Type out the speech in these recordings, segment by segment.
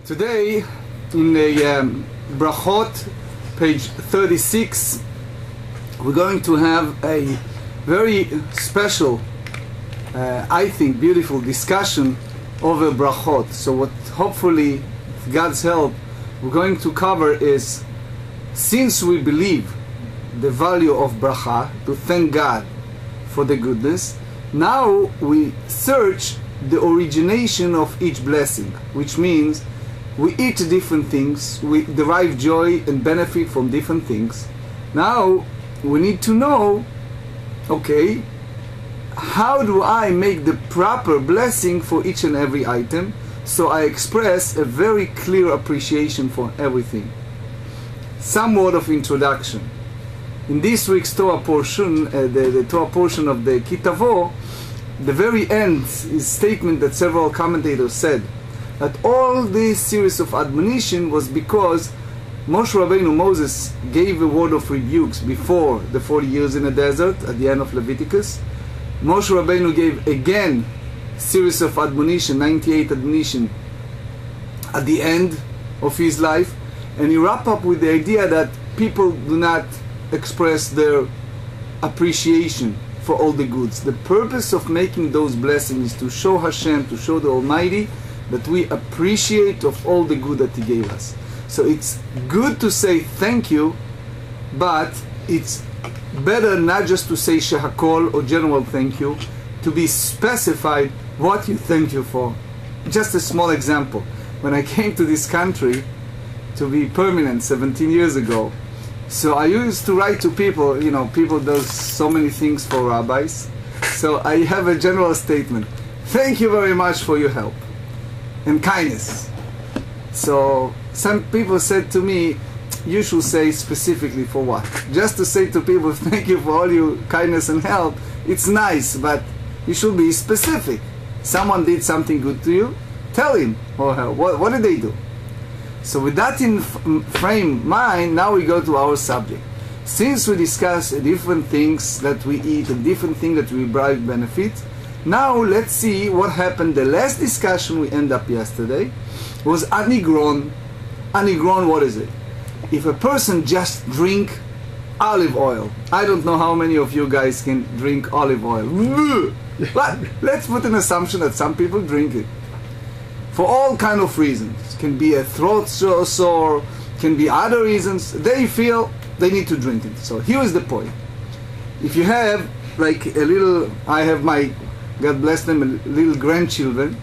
Today, in the Berachot, page 36, we're going to have a very special, I think, beautiful discussion over Berachot. So what hopefully, with God's help, we're going to cover is, since we believe the value of bracha, to thank God for the goodness, now we search the origination of each blessing, which means we eat different things, we derive joy and benefit from different things. Now we need to know, okay, how do I make the proper blessing for each and every item, so I express a very clear appreciation for everything. Some word of introduction. In this week's Torah portion, the Torah portion of the Kitavo, the very end is statement that several commentators said that all this series of admonition was because Moshe Rabbeinu, Moses, gave a word of rebukes before the 40 years in the desert at the end of Leviticus. Moshe Rabbeinu gave again series of admonition, 98 admonition, at the end of his life, and he wrapped up with the idea that people do not express their appreciation for all the goods. The purpose of making those blessings is to show Hashem, to show the Almighty, that we appreciate of all the good that He gave us. So it's good to say thank you, but it's better not just to say shehakol or general thank you, to be specified what you thank you for. Just a small example. When I came to this country to be permanent 17 years ago, so I used to write to people, people do so many things for rabbis, so I have a general statement: thank you very much for your help and kindness. So some people said to me, you should say specifically for what. Just to say to people thank you for all your kindness and help, it's nice, but you should be specific. Someone did something good to you, tell him or her what did they do. So with that in frame mind, now we go to our subject. Since we discuss different things that we eat and different things that we derive benefit, now let's see what happened. The last discussion we end up yesterday was anigron. Anigron, what is it? If a person just drink olive oil, I don't know how many of you guys can drink olive oil, but let's put an assumption that some people drink it for all kind of reasons. It can be a throat sore, can be other reasons. They feel they need to drink it. So here is the point. If you have like a little, I have my, God bless them, little grandchildren.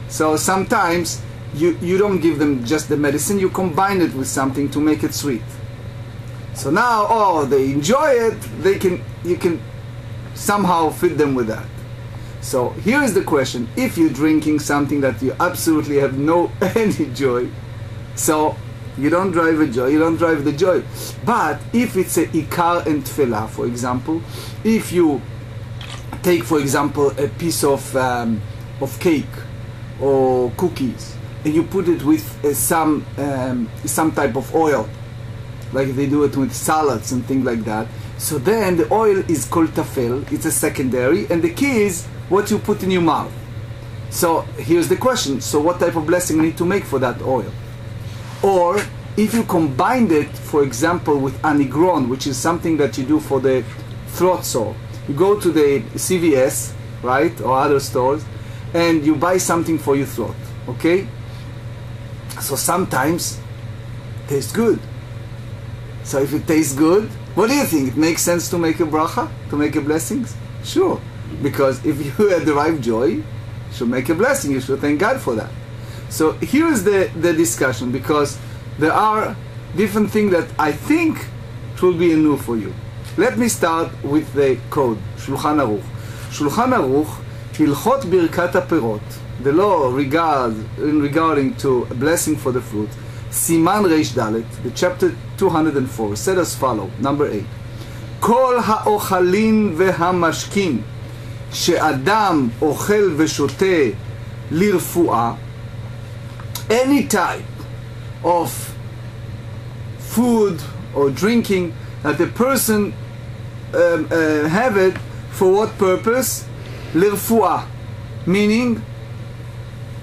So sometimes you don't give them just the medicine, you combine it with something to make it sweet. So now, they enjoy it, you can somehow feed them with that. So here is the question: if you're drinking something that you absolutely have any joy, so you don't drive the joy. But if it's a ikar and tefillah, for example, if you take, for example, a piece of cake or cookies, and you put it with some type of oil, like they do it with salads and things like that. So then the oil is called tafel, it's a secondary, and the key is what you put in your mouth. So here's the question: so what type of blessing you need to make for that oil? Or if you combined it, for example, with anigron, which is something that you do for the throat sore. You go to the CVS, right, or other stores, and you buy something for your throat, okay? So sometimes it tastes good. So if it tastes good, what do you think? It makes sense to make a bracha, to make a blessings? Sure, because if you derive joy, you should make a blessing, you should thank God for that. So here is the discussion, because there are different things that I think will be new for you. Let me start with the code, Shulchan Aruch. Shulchan Aruch, Hilchot Birkat HaPerot, the law regarding to a blessing for the fruit, Siman Reish Dalet, the chapter 204, said as follow, number 8. Kol ha'ochalin ve'hamashkin she'adam ochel ve'shoteh lirfu'ah, any type of food or drinking that a person have it for what purpose? Lirfu'ah, meaning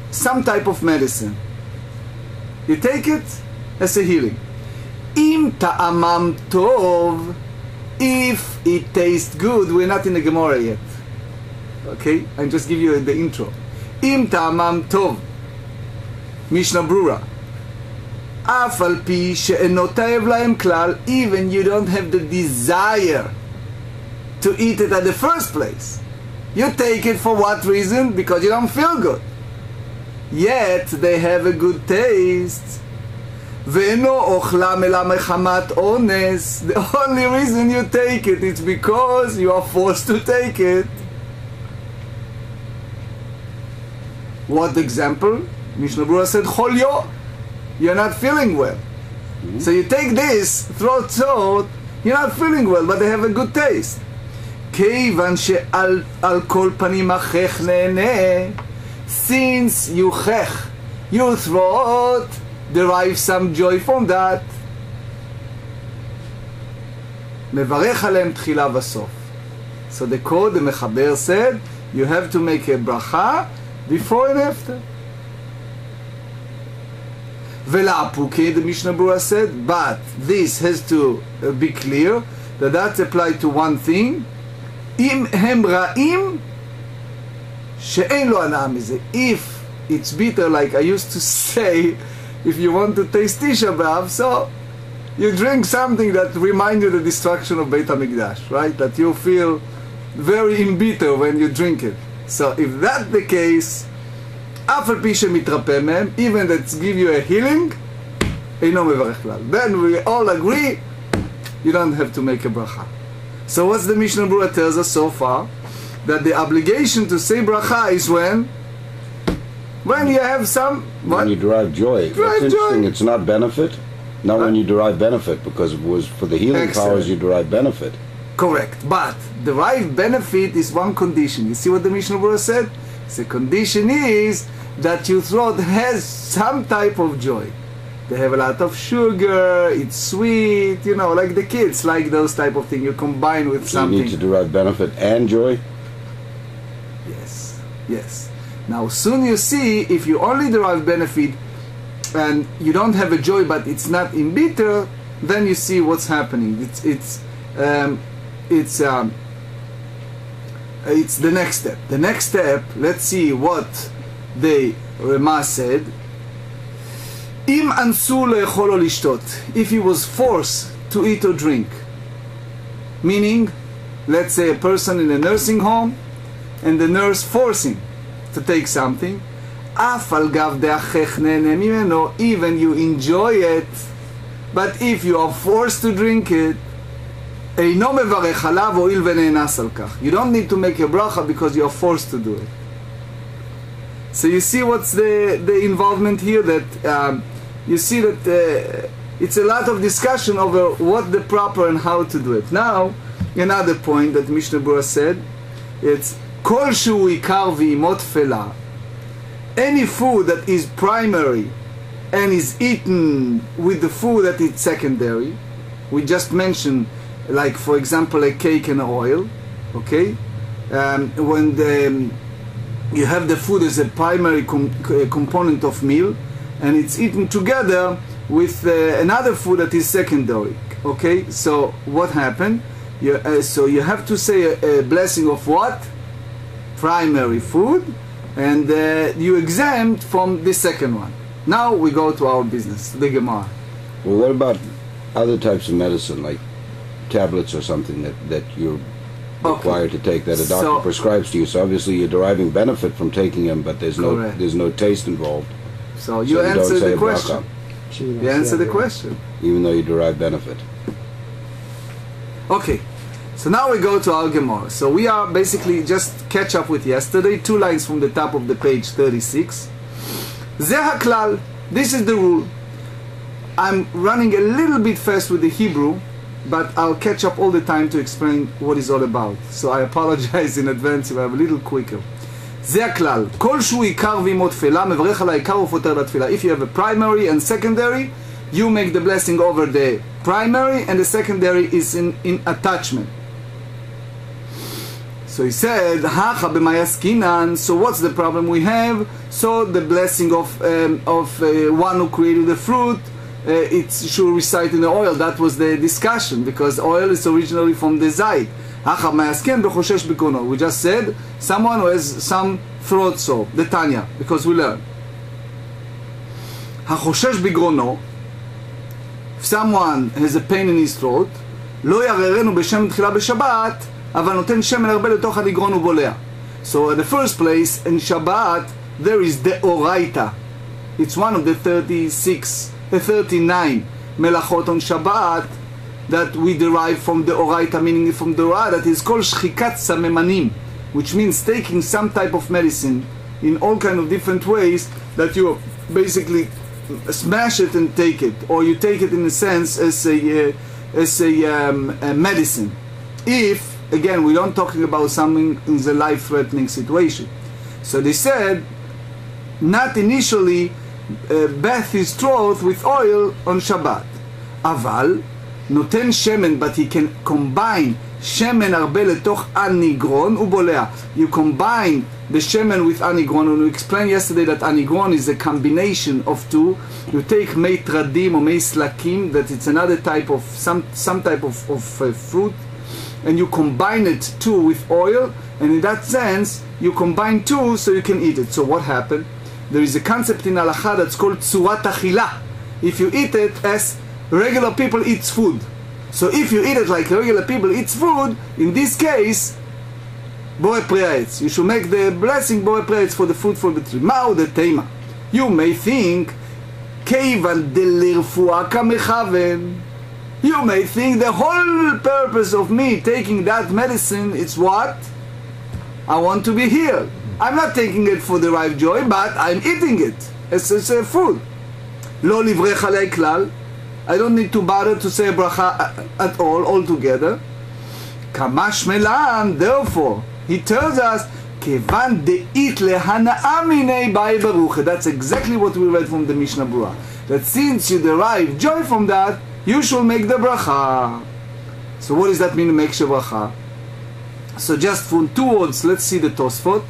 some type of medicine. You take it as a healing. Im ta'amam tov, if it tastes good. We're not in the Gemarah yet. Okay? I just give you the intro. Im ta'amam tov. Mishnah Brura. Af al pi she'eno ta'ev lahem klal, even you don't have the desire to eat it at the first place. You take it for what reason? Because you don't feel good. Yet they have a good taste. Ve'eno ochlam ela mechamat ones. The only reason you take it is because you are forced to take it. What example? Mishnah Brura said, Cholyo. You're not feeling well. So you take this, throat salt, you're not feeling well, but they have a good taste. כיוון שעל כל פנים החך נהנה, since you chech, your throat derives some joy from that. מברך עליהם תחילה וסוף. So the code, the mechaber said, you have to make a bracha before and after. ולאפוקי, the Mishnah Brura said, but this has to be clear, that that's applied to one thing. אם הם רעים, שאין לו הנאה מזה. If it's bitter, like I used to say, if you want to taste Tisha B'Av, so you drink something that reminds you the destruction of Beit HaMikdash, right? That you feel very bitter when you drink it. So if that's the case, אף על פי שמתרפא מהם, even that give you a healing, אינו מברך כלל. Then we all agree, you don't have to make a bracha. So what's the Mishnah Brura tells us so far? That the obligation to say bracha is when you have some... What? When you derive joy. Derive That's interesting. joy. It's not benefit. Not when you derive benefit, because it was for the healing Excellent. powers you derive benefit. Correct. But derived benefit is one condition. You see what the Mishnah Brura said? The condition is that your throat has some type of joy. They have a lot of sugar, it's sweet, you know, like the kids like those type of things. You combine with So something. you need to derive benefit and joy? Yes, yes. Now soon you see, if you only derive benefit and you don't have a joy but it's not in bitter, then you see what's happening. It's the next step. The next step, let's see what the Rema said. Im ansu le'echol o lishtot, if he was forced to eat or drink, meaning, let's say a person in a nursing home, and the nurse forced him to take something, af al gav de'achech nehene mimeno, even you enjoy it, but if you are forced to drink it, אינו מברך עליו הואיל ונאנס על כך. You don't need to make a bracha because you are forced to do it. So you see what's the involvement here, that you see that it's a lot of discussion over what the proper and how to do it. Now, another point that Mishnah Brura said, it's כל שהוא עיקר ואימו תפלה, any food that is primary and is eaten with the food that is secondary, we just mentioned, like for example a cake and oil, okay? When you have the food as a primary component of meal, and it's eaten together with another food that is secondary, okay? So what happened? So you have to say a blessing of what? Primary food, and you exempt from the second one. Now we go to our business, the Gemarah. Well, what about other types of medicine, like tablets or something that you're required to take, that a doctor prescribes to you? So obviously you're deriving benefit from taking them, but there's no taste involved. So you answer the question. bracha, You answer the question. even though you derive benefit. Okay, so now we go to our Gemarah. So we are basically just catch up with yesterday, 2 lines from the top of the page 36. Ze haklal, this is the rule. I'm running a little bit fast with the Hebrew, but I'll catch up all the time to explain what it's all about. So I apologize in advance if I'm a little quicker. זה הכלל, כל שהוא עיקר ואימו תפילה, מברך על העיקר ופותר לתפילה. If you have a primary and secondary, you make the blessing over the primary, and the secondary is in attachment. So So he said, Hacha b'mayaskinan. So what's the problem we have? So the blessing of one who created the fruit, it should recite in the oil. That was the discussion, because oil is originally from the zayit. Hacha b'mayaskin b'choshesh b'grono. We just said someone who has some throat sore, the Tanya, because we learn. Hachoshesh b'grono. If someone has a pain in his throat, לא יעררנו בשמן תחילה בשבת, אבל נותן שמן הרבה לתוך הגרון ובולע. So in the first place, in Shabbat, there is deoraita. It's one of the 39 melachot on Shabbat that we derive from deoraita, meaning from deoraita, that is called shchikat samemanim, which means taking some type of medicine in all kind of different ways, that you basically smash it and take it, or you take it in a sense as a medicine. If, again, we're not talking about something in the life-threatening situation. So they said, not initially bath his throat with oil on Shabbat. Aval, noten shemen, but he can combine shemen הרבה לתוך anigron ובולע. You combine the shemen with anigron, and we explained yesterday that anigron is a combination of two. You take mei tradim or mei slakim, that it's another type of, some type of fruit, and you combine it too with oil, and in that sense, you combine two so you can eat it. So what happened? There is a concept in halacha that's called tzurat achila. If you eat it as regular people eat food. So if you eat it like regular people eat food, in this case, Borei Pre'etz, you should make the blessing Borei Pre'etz for the fruit for the tree. Ma'u de teima. You may think, Keivan delirfua kamechaven. You may think the whole purpose of me taking that medicine is what? I want to be healed. I'm not taking it for derived joy, but I'm eating it as a food. Lo livrech alei klal. I don't need to bother to say a bracha at all, altogether. Kamash melan, therefore, he tells us, Kevan deit lehana'a minei bai baruch. That's exactly what we read from the Mishnah Berurah. That since you derive joy from that, you should make the bracha. So what does that mean to make bracha? So just from two words, let's see the Tosefta.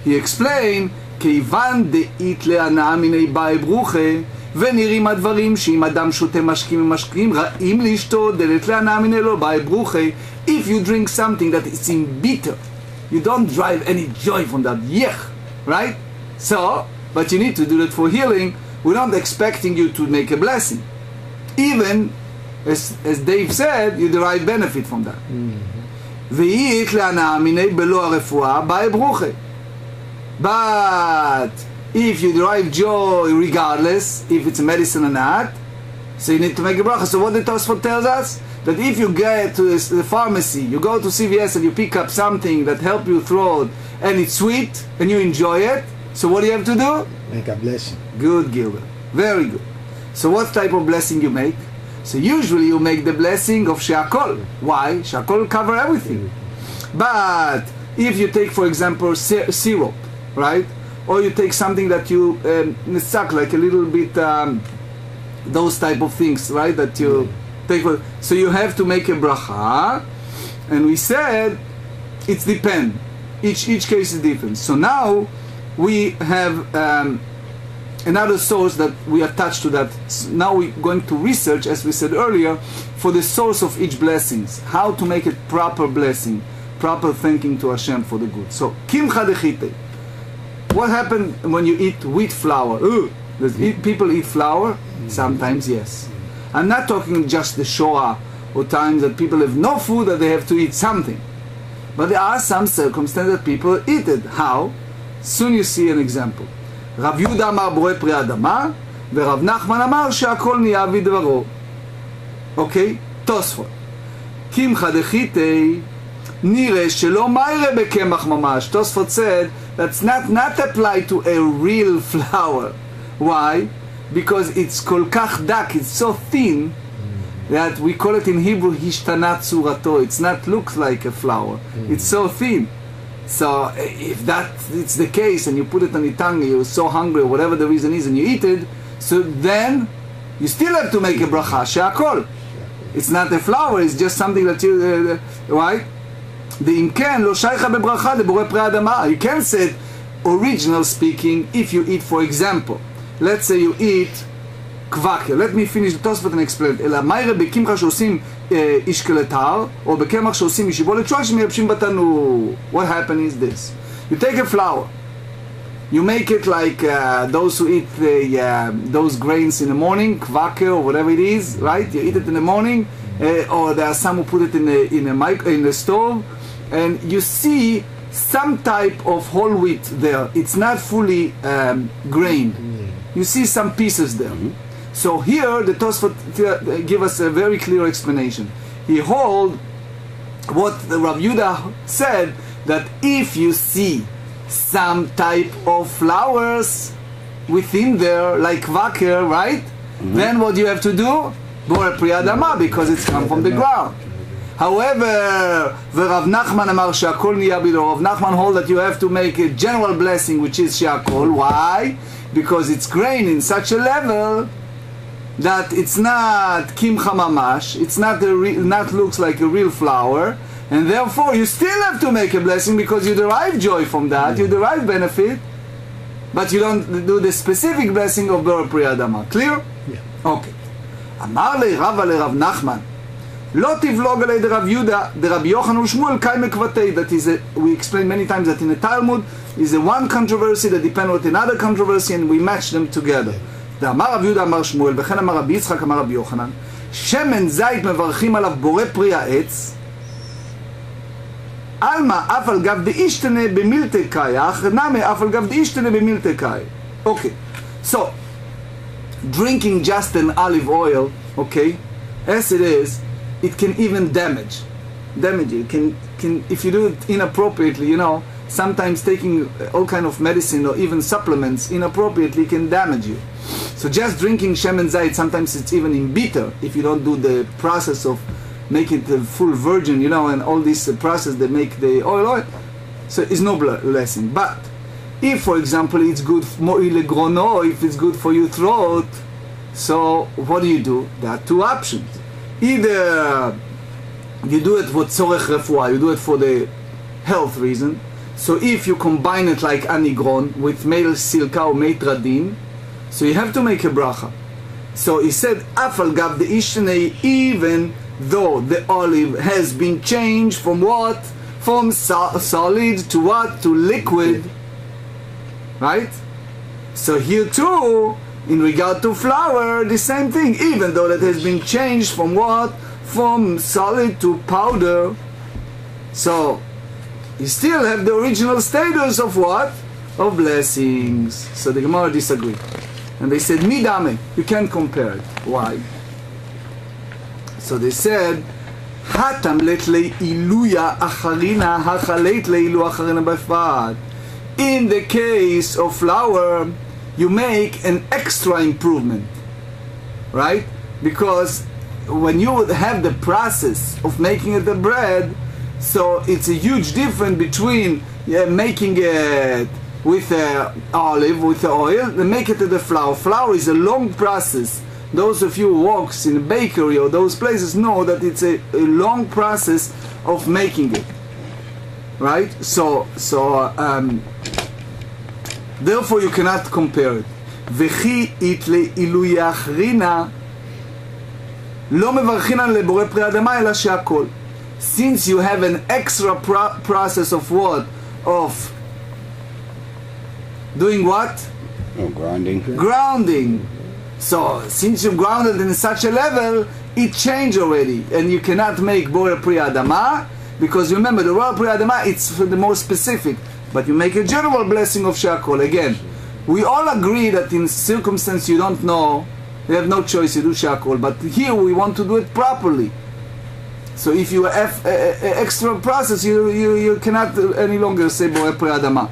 He explained, Kevan deit lehana'a minei bai baruch. ונראים הדברים שאם אדם שותה משקים ומשקים רעים לשתות דלת להנאה מן אלו באי ברוכי. If you drink something that is in bitter, you don't derive any joy from that, right? So, but you need to do that for healing. We're not expecting you to make a blessing. Even, as Dave said, you derive benefit from that. ואית להנאה מיני בלא הרפואה באי ברוכי. But if you derive joy regardless, if it's a medicine or not, so you need to make a bracha. So what the Tosefta tells us? That if you get to the pharmacy, you go to CVS and you pick up something that helps your throat, and it's sweet, and you enjoy it, so what do you have to do? Make a blessing. Good, Gilbert. Very good. So what type of blessing you make? So usually you make the blessing of she'akol. Why? She'akol will cover everything. But if you take, for example, syrup, right? Or you take something that you suck, like a little bit, those type of things, right? That you take. So you have to make a bracha, and we said it's depend. Each case is different. So now we have another source that we attach to that. Now we're going to research, as we said earlier, for the source of each blessings, how to make it proper blessing, proper thanking to Hashem for the good. So kimcha dechite. What happened when you eat wheat flour? Does people eat flour? Sometimes, yes. I'm not talking just the Shoah or times that people have no food, that they have to eat something. But there are some circumstances that people eat it. How? Soon you see an example. Rav Yehuda amar borei pri adama, ורב נחמן אמר שהכל נהיה בדברו. Okay? Tosefta. קמחא דחיתי, נראה שלא מיירה בקמח ממש. Tosefta said, that's not applied to a real flour. Why? Because it's כל כך דק, it's so thin, that we call it in Hebrew, השתנה צורתו. It's not looks like a flour. It's so thin. So if it's the case, and you put it on your tongue, you're so hungry, or whatever the reason is, and you eat it, so then you still have to make a bracha, she'akol. It's not a flour, it's just something that you, right? ואם כן, לא שייכה בברכה לבורא פרי אדמה. You can say, original speaking, if you eat, for example, let's say you eat קוואקר. Let me finish the Tosefta and explain. אלא מיירה בקמחה שעושים אישקלטר, או בקמח שעושים ישיבולת שואל שמייבשים בתנור. What happened is this. You take a flour. You make it like those who eat those grains in the morning, kvaker or whatever it is, right? You eat it in the morning, or there are some who put it in the stove, and you see some type of whole wheat there. It's not fully grained. You see some pieces there. So here the Tosefta give us a very clear explanation. He hold what the Rabbi Yehuda said, that if you see some type of flowers within there, like kvaker, right? Then what you have to do? Borei pri adama, because it's come from the ground. However, Rav Nachman amar she'akol niya bidor. Rav Nachman hold that you have to make a general blessing, which is she'akol. Why? Because it's grain in such a level that it's not kimcha mamash. It's not not looks like a real flower. And therefore, you still have to make a blessing because you derive joy from that, you derive benefit, but you don't do the specific blessing of Borei pri adama. Clear? Yeah. Okay. אמר לי רבא לרב נחמן, לא תבלוג עלי דרב יהודה, דרבי יוחנן ושמואל קאי מקבתי. That is, we explained many times that in the Talmud is a one controversy that depends on another controversy, and we match them together. אמר רב יהודה אמר שמואל, וכן אמר רבי יצחק אמר רבי יוחנן, שמן זית מברכים עליו בורא פרי העץ, Alma אף על גב דאישתנה במילתא קאי, נמי אף על גב דאישתנה במילתא קאי. Okay, so drinking just an olive oil, okay, as it is, it can even damage you. Can if you do it inappropriately, you know, sometimes taking all kind of medicine or even supplements inappropriately can damage you. So just drinking shemen zayit, sometimes it's even in bitter if you don't do the process of make it a full virgin, you know, and all this process that make the oil, so it's no blessing. But if, for example, it's good or if it's good for your throat, so what do? There are two options. Either you do it for tzorech refuah, you do it for the health reason. So if you combine it like anigron with male silka or meitradin, so you have to make a bracha. So he said, afal gav deishnei, even though the olive has been changed from what? From solid to what? To liquid. Right? So here too, in regard to flour, the same thing, even though that has been changed from what? From solid to powder. So you still have the original status of what? Of blessings. So the Gemarah disagreed. And they said, midame, you can't compare it. Why? So they said, hatamlet leiluya acharina hachalet leilu acharina befad. In the case of flour, you make an extra improvement, right? Because when you have the process of making it the bread, so it's a huge difference between making it with olive, with the oil, and make it to the flour. Flour is a long process. Those of you who works in a bakery or those places know that it's a long process of making it, right? So therefore you cannot compare it. וכי איתלי אילוי אחרינה לא מברכינן לבורא פרי אדמה אלא שהכל. Since you have an extra process of what? Of doing what? Oh, grounding. Grounding. So since you grounded in such a level, it changed already, and you cannot make borei pri adama, because remember the borei pri adama, it's for the more specific, but you make a general blessing of she'akol. Again, we all agree that in circumstance you don't know, you have no choice, you do she'akol, but here we want to do it properly. So if you have extra process, you cannot any longer say borei pri adama.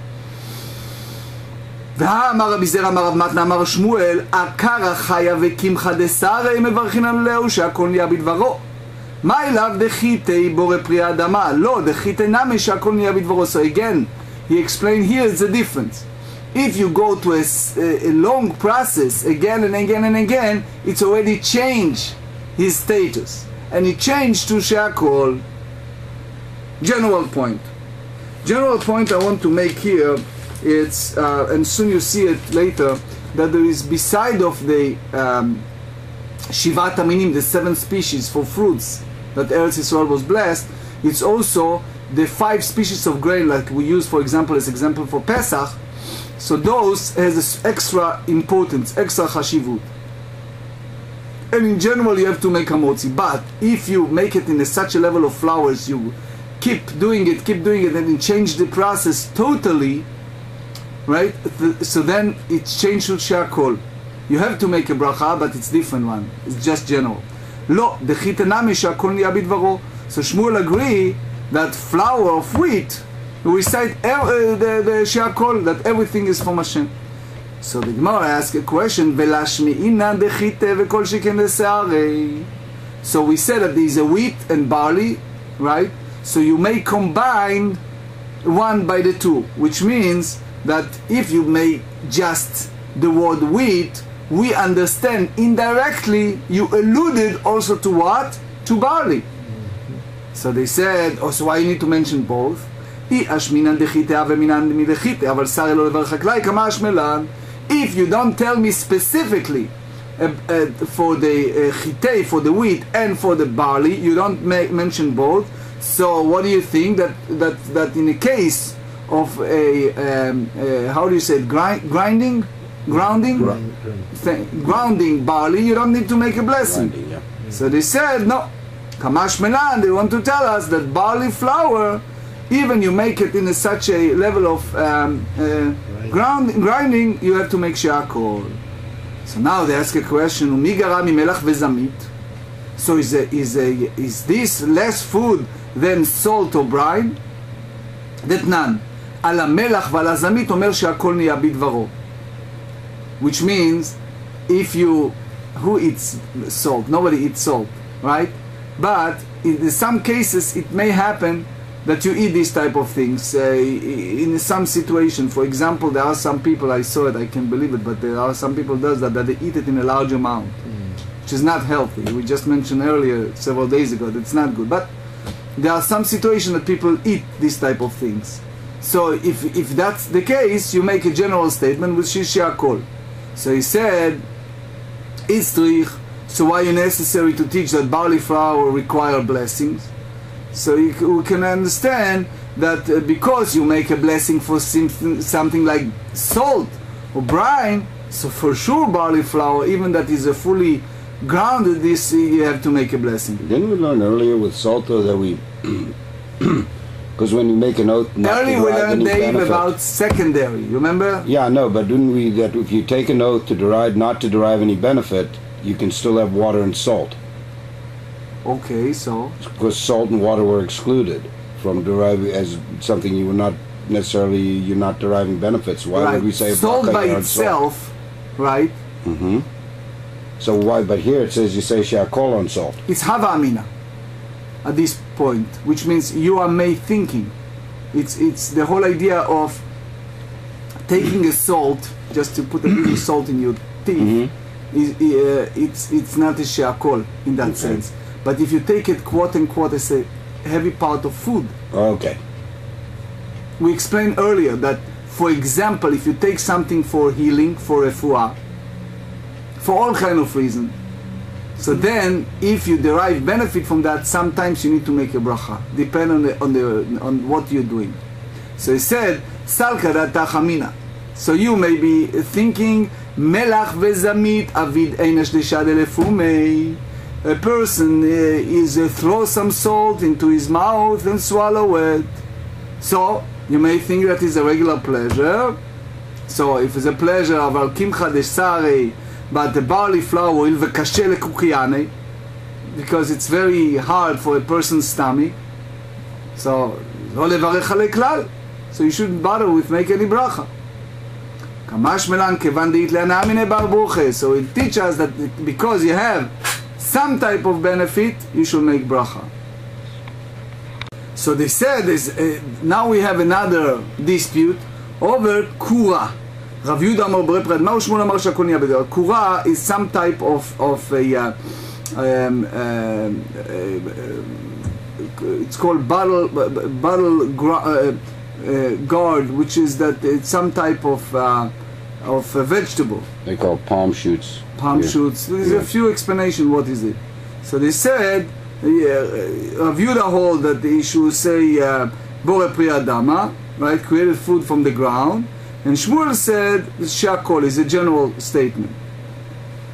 ואמר רבי זרע אמר רב מתנה אמר שמואל עקר החיה וקמחא דשרי מברכין עליהו שהכל נהיה בדברו מה אליו דחיתי בורא פרי האדמה לא דחיתי נמי שהכל נהיה בדברו. So again he explained here is the difference. If you go to a long process again and again and again, it's already changed his status and it changed to שהכל. General point. General point I want to make here, it's, and soon you see it later, that there is, beside of the Shivat Aminim, the 7 species for fruits that Eretz Yisrael was blessed, it's also the 5 species of grain, like we use, for example, as example for Pesach. So those has this extra importance, extra chashivut. And in general, you have to make hamotzi. But if you make it in such a level of flowers, you keep doing it, and then change the process totally, right? So then it's changed to she'akol. You have to make a bracha, but it's different one. It's just general. Lo, dechitanami she'akol niya bidvaro. So Shmuel agree that flour of wheat, we recite the she'akol, that everything is from Hashem. So the Gemarah asks a question, Velashmi'ina dechite vekol sheken lesearei. So we said that there is a wheat and barley, right? So you may combine one by the two, which means that if you make just the word wheat, we understand indirectly you alluded also to what? To barley. So they said, oh, so why you need to mention both? If you don't tell me specifically for the chitei, for the wheat, and for the barley, you don't mention both. So what do you think that in the case of a how do you say it, grounding barley, you don't need to make a blessing? Grinding, yeah. So they said no. Kamash melan, they want to tell us that barley flour, even you make it in such a level of grinding, you have to make she'akol. So now they ask a question: Umi gara mimelach vezamit? So is this less food than salt or brine? Detnan al hamelach ועל הזמית אומר שהכל נהיה בדברו. Which means, who eats salt? Nobody eats salt, right? But in some cases it may happen that you eat these type of things in some situation. For example, there are some people, I saw it, I can't believe it, but there are some people that they eat it in a large amount, which is not healthy. We just mentioned earlier, several days ago, that's not good. But there are some situations that people eat these type of things. So if that's the case, you make a general statement with she'akol. So he said, Istrich, so why is necessary to teach that barley flour require blessings? So we can understand that because you make a blessing for something like salt or brine, so for sure barley flour, even that is a fully grounded, this you have to make a blessing. Didn't we learn earlier with salt though that we, because when you make an oath not earlier to we derive learned any benefit, about secondary, you remember? Yeah, no, but didn't we that if you take an oath to not to derive any benefit, you can still have water and salt? Okay, so Because salt and water were excluded from deriving as something you're not deriving benefits. Why right. would we say salt by on itself, salt? right? Mm-hmm. So why? But here it says you say she'akol on salt. It's hava amina at this point, which means you are made thinking. It's the whole idea of taking a salt, just to put a little salt in your teeth. It's not a she'akol in that sense. But if you take it quote unquote as a heavy part of food. Okay. We explained earlier that, for example, if you take something for healing, for refuah, for all kind of reason, so then if you derive benefit from that, sometimes you need to make a bracha, depending on what you're doing. So he said, Salka data chamina. So you may be thinking, Melach vezamit avid einash deshad elefumei. A person throw some salt into his mouth and swallow it. So you may think that is a regular pleasure. So if it's a pleasure, אבל קמחא דשרי, but the barley flour will וקשה לקוקיאני, because it's very hard for a person's stomach. So לא לברך עלי כלל. So you shouldn't bother with make any bracha. כמש מלן כיוון דאית להנאה מיני בר ברוכה. So it teaches us that because you have some type of benefit, you should make bracha. So they said, now we have another dispute over kura. Rav Yehuda Amar Berachot, Ma'u Shmuel Amar שהכל נהיה בדבר. Kura is some type of it's called bottle gourd, which is that it's some type of a vegetable. They call palm shoots. Palm shoots. There's a few explanations what is it. So they said, Rav Yehuda hold that they should say Bore Pri Adama, right, created food from the ground, and Shmuel said She'akol is a general statement.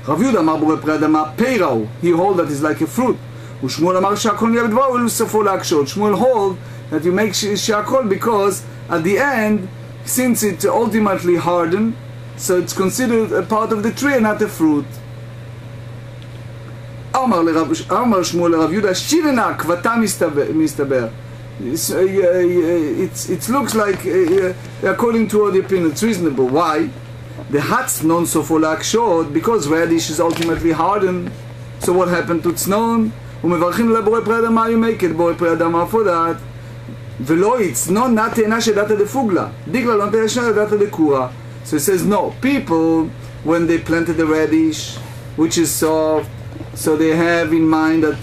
Rav Yehuda Amar Bore Pri Adama Peirau, he hold that it's like a fruit. Shmuel Amar She'akol Niyeh B'dvar U'Lusafo La'akshot. Shmuel hold that you make She'akol because at the end, since it ultimately hardened, so it's considered a part of the tree and not a fruit. Amar Shmuel Rav Yehuda Shirena Kvata Mistaber. It looks like, according to all the opinion, it's reasonable. Why? The Hatz non sofo la'akshot, because radish is ultimately hardened. So what happened to tznon? Umevarchin lebore pri adama, you make it bore pri adama for that. Velo tznon na te'ena shedata defugla. Digla lo te'ena shedata dekura. So it says no. People, when they planted the radish, which is soft, so they have in mind that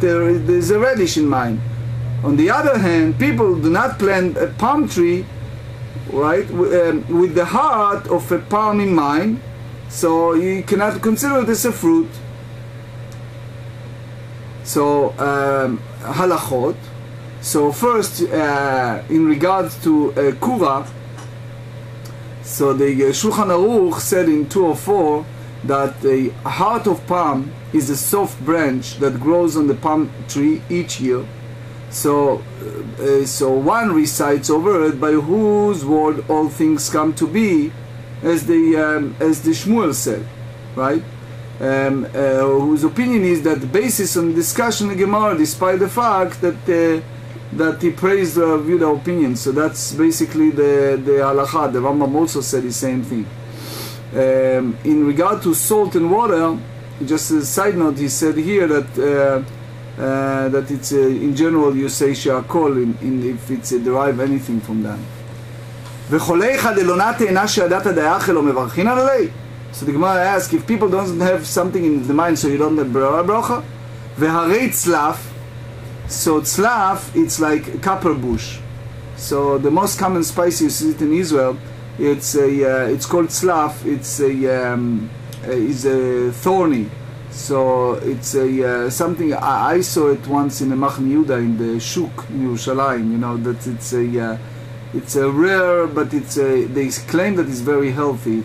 there is a radish in mind. On the other hand, people do not plant a palm tree, right, with the heart of a palm in mind, so you cannot consider it as a fruit. So halachot. So first, in regards to kura, so the Shulchan Aruch said in 204 that the heart of palm is a soft branch that grows on the palm tree each year. So one recites over it, by whose word all things come to be, as the Shmuel said, right? Whose opinion is that the basis on discussion in Gemarah, despite the fact that he praised Rav Yehuda's opinion. So that's basically the halacha. The Rambam also said the same thing. In regard to salt and water, just as a side note, he said here that it's in general you say she'akol if it's derive anything from that. So the Gemara asks, if people don't have something in the mind, so you don't have bracha. V'harei tzlaf. So tzlaf, it's like copper bush. So the most common spice you see it in Israel, it's called tzlaf. It's a thorny. So it's something I saw it once in the Machne Yehuda in the Shuk in Yerushalayim. You know that it's a rare, but they claim that it's very healthy.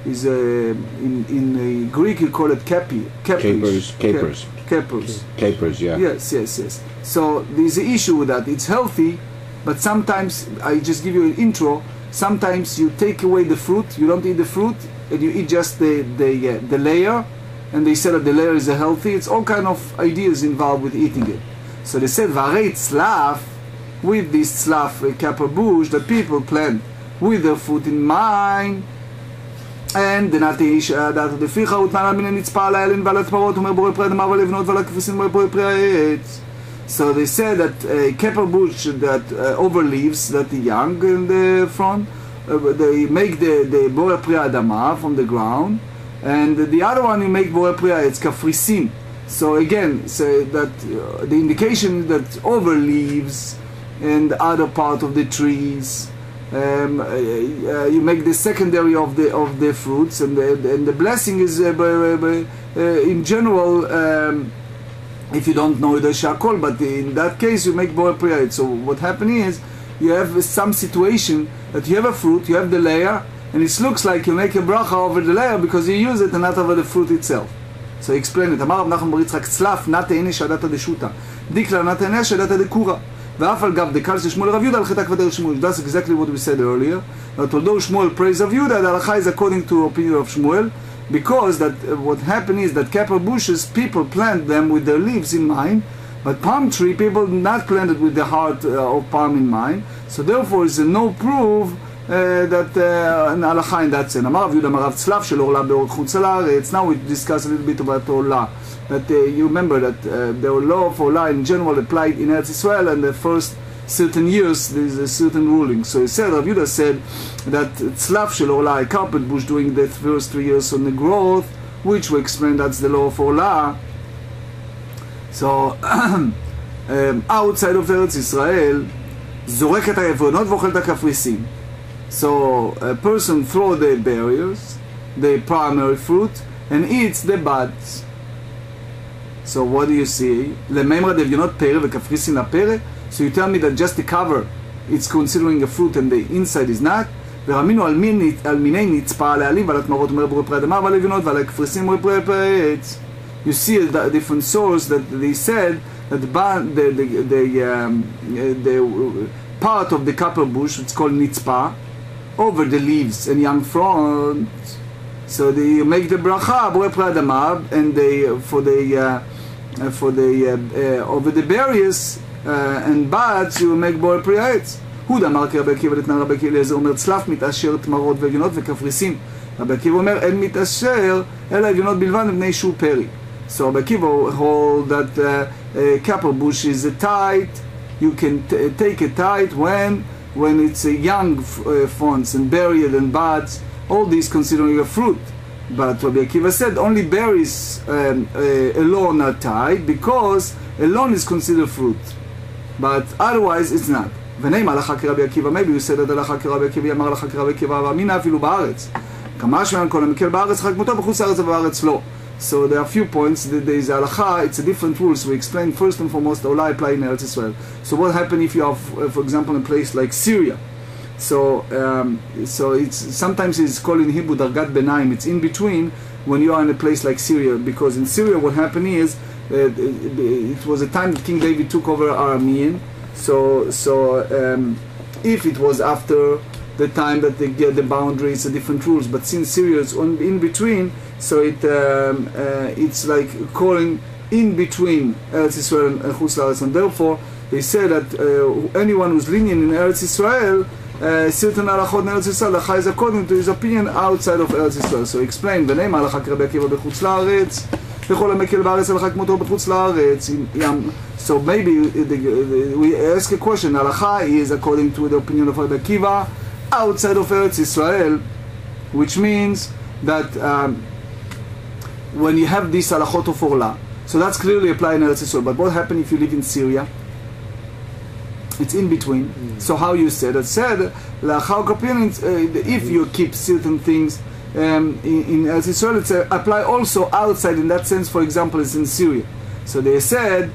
In Greek you call it capers, yeah. Yes. So there's an issue with that. It's healthy, but sometimes, I just give you an intro, sometimes you take away the fruit, you don't eat the fruit, and you eat just the layer, and they say that the layer is healthy. It's all kind of ideas involved with eating it. So they said varei tzlaf, with this tzlaf copper bush that people plant with their food in mind. And the nati isha that the ficha utmana min nitzpa la'elin v'alat parot umer borei pri adama v'levnot v'alat kefesim borei pri ha'etz. So they said that a copper bush that overleaves, that the young in the front, they make the borei pri adama from the ground, and the other one you make borei pri ha'etz kafrisim. So again, so that the indication that overleaves and the other part of the trees. You make the secondary of the fruits, and the blessing is in general, if you don't know the shakol, but in that case you make borei pri ha'etz. So what happening is you have some situation that you have a fruit, you have the layer, and it looks like you make a bracha over the layer because you use it and not over the fruit itself. So he explained it. Amar Rav Nachman bar Yitzchak tzlaf na te'ene shadata deshuta dikla na te'ene shadata dekura. That's exactly what we said earlier. That although Shmuel praised Rav Yehuda, the halacha is according to opinion of Shmuel, because that what happened is that copper bushes, people plant them with their leaves in mind, but palm tree, people not planted with the heart of palm in mind. So therefore, it's no proof that an halacha in that sense. Amar Rav Yehuda Marav tzlaf shel orla be'or chutz la'aretz. Now we discuss a little bit about orla. That you remember that the law of orla in general applied in Eretz Israel, and the first certain years there is a certain ruling. So he said, Rav Yehuda said that tzlaf shel orla, a carpet bush during the first 3 years on the growth, which we explained that's the law of orla. So, outside of Eretz Israel, זורק את העפרונות ואוכל את הקפריסין. So, a person throw the berries, the primary fruit, and eats the buds. So, what do you see? לממרא דאביונות פרא וקפריסין לפרא. So, you tell me that just the cover, it's considering a fruit and the inside is not. ורמינו על מיני נצפה על העלים ועל התמרות אומר בורא פרי אדמה ועל אביונות ועל הקפריסין אומר פרי עץ. You see a different source that they said that the part of the copper bush, it's called nitzpa, over the leaves and young fronds. So they make the bracha bore pri adama, and they for the over the berries and buds you make bore pri etz. הוא דאמר כי רבי עקיבא לתנא רבי אליעזר אומר צלף מתעשר תמרות ואביונות וקפריסין. רבי עקיבא אומר אין מתעשר אלא אביונות בלבד מבני שהוא פרי. So Rabbi Akiva hold that copper bush is a tithe. You can take a tithe when it's a young fronds and berries and buds. All these considering a fruit. But Rabbi Akiva said only berries alone are tithe because alone is considered fruit. But otherwise it's not. ונעים הלכה כרבי עקיבא, maybe you said that הלכה כרבי עקיבא, אמר הלכה כרבי עקיבא, ואמינא אפילו בארץ. כמה שמען כל המקל בארץ חג מותו בחוץ לארץ ובארץ לא. So there are a few points that there is halacha, it's a different rules. We explain first and foremost, Ola apply in Eretz Israel. So what happens if you have, for example, in a place like Syria? So it's sometimes it's called in Hebrew dargat benaim. It's in between when you are in a place like Syria, because in Syria what happened is it was a time that King David took over Aramean. So if it was after the time that they get the boundaries, the different rules, but since Syria is in between, so it's like calling in between Eretz Israel and Chutz La'aretz, and therefore they say that anyone who's lenient in Eretz Israel, certain halachot in Eretz Israel, halacha is according to his opinion outside of Eretz Israel. So explain, ונעים הלכה כרבי עקיבא בחוץ לארץ, וכל המקל בארץ הלכה כמותו בחוץ לארץ. So maybe we ask a question, halacha is according to the opinion of Rabbi Akiva outside of Eretz Israel, which means that when you have this halachot of orla, so that's clearly applied in Eretz Israel. But what happens if you live in Syria? It's in between. So how you said? I said, if you keep certain things in Eretz Israel, it's apply also outside. In that sense, for example, it's in Syria. So they said,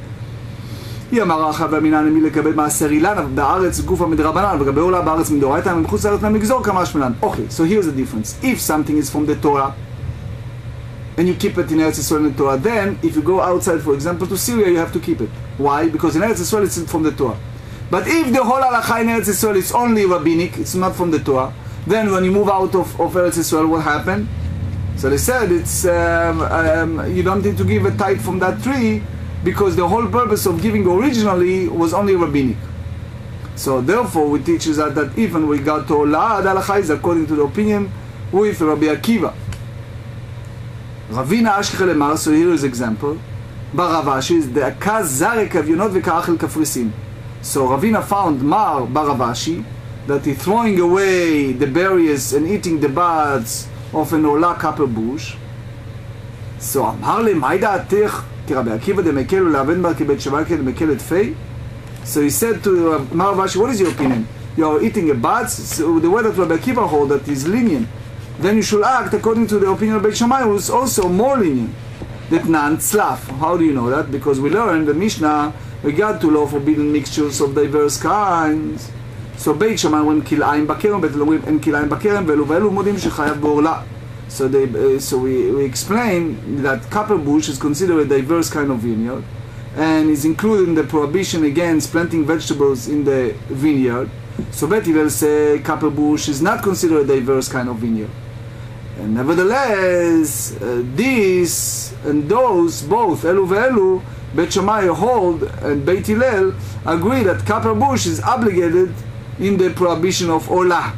היא אמרה אחת והמינן למי לקבל מעשר אילן בארץ גופה מדרבנן וגבי עולה בארץ מדאורייתא ומחוץ לארץ מהמגזור כמה שמלן. Okay, so here's the difference. If something is from the Torah and you keep it in Eretz Israel and Torah, then if you go outside, for example, to Syria, you have to keep it. Why? Because in Eretz Israel it's from the Torah. But if the whole halacha in Eretz Israel is only rabbinic, it's not from the Torah, then when you move out of Eretz Israel, what happened? So they said it's you don't need to give a tithe from that tree, because the whole purpose of giving originally was only rabbinic. So therefore we teach us that even we got to Olah, the halacha is according to the opinion with Rabbi Akiva. Ravina Ashkech Lemar, so here is example. Baravashi is the Akaz Zarek Avionot V'Ka'achel Kafrisin. So Ravina found Mar Baravashi, that he throwing away the berries and eating the buds of an Olah copper bush. So Amar le Maida Atech כי רבי עקיבא דמקל ולאבן בר כבית שמאי כדמקל את פי. So he said to Mar Vashi, what is your opinion? You are eating a buds, so the way that Rabbi Akiva hold that is lenient, then you should act according to the opinion of Beit Shammai, who is also more lenient. That nan tzlaf. How do you know that? Because we learned the Mishnah regard to law forbidden mixtures of diverse kinds. So Beit Shammai when kil'ayim bakerem, בית אומרים אין kil'ayim bakerem, ואלו ואלו מודים שחייב בעורלה. So we explain that copper bush is considered a diverse kind of vineyard, and is included in the prohibition against planting vegetables in the vineyard. So Bet Hillel say copper bush is not considered a diverse kind of vineyard. And nevertheless, these and those, both Elu ve'elu, Bet Shammai hold and Beit Hillel agree that copper bush is obligated in the prohibition of Olah.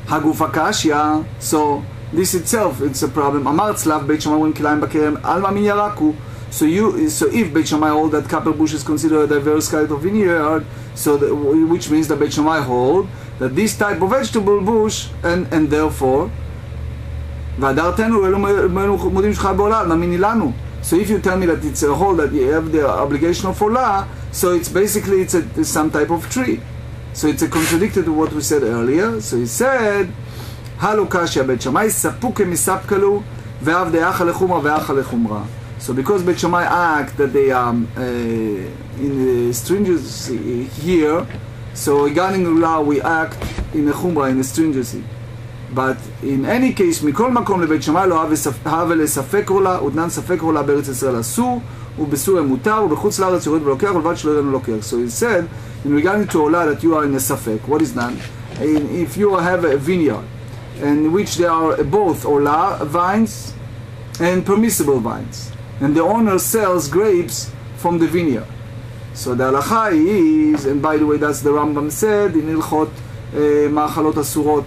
Haguf Akashya, so this itself it's a problem. Amar tzlav Beit Shammai when kilayim bakerem alma min yaraku. So if Beit Shammai hold that copper bush is considered a diverse kind of vineyard, so which means that Beit Shammai hold that this type of vegetable bush and therefore והדרתנו אלו מודים שלך בעולה, מאמיני לנו. So if you tell me that it's a whole that you have the obligation of olah, so it's basically it's some type of tree. So it's a contradicted to what we said earlier. So he said, "Halu kashya bet Shammai sapuke misapkalu ve'avdei acha lechumra ve'acha lechumra." So because Bet Shammai act that they are in the stringency here, so regarding olah we act in the chumra, in the stringency. But in any case, מכל מקום לבית שמאי לא הווה לספק עולה, ודנן ספק עולה בארץ ישראל אסור, ובסוריה מותר, ובחוץ לארץ יורד ולוקח, ולבד שלא ירדנו לוקח. So he said, in regarding to עולה, that you are in a ספק. What is done? If you have a vineyard, in which there are both עולה vines and permissible vines, and the owner sells grapes from the vineyard. So the halacha is, and by the way, that's the Rambam said, in Ilchot Ma'achalot Asurot,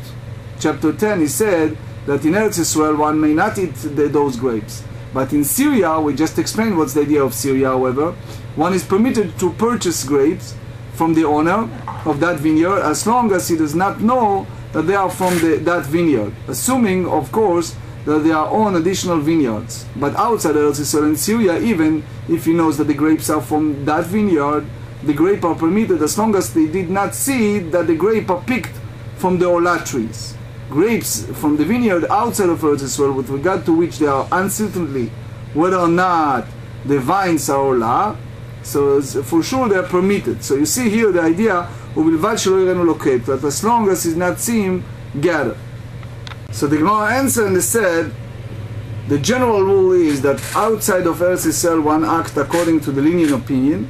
Chapter 10, he said that in Eretz Yisrael one may not eat those grapes. But in Syria, we just explained what's the idea of Syria, however, one is permitted to purchase grapes from the owner of that vineyard as long as he does not know that they are from that vineyard, assuming, of course, that they are on additional vineyards. But outside Eretz Yisrael in Syria, even if he knows that the grapes are from that vineyard, the grape are permitted as long as they did not see that the grape are picked from the olah trees. Grapes from the vineyard outside of Eretz Yisrael, with regard to which they are uncertainly whether or not the vines are olah, so for sure they are permitted. So you see here the idea ובלבד שלא יראנו לוקט, that as long as he's not seen gather. So the Gemarah answered and said the general rule is that outside of Eretz Yisrael one acts according to the lenient opinion.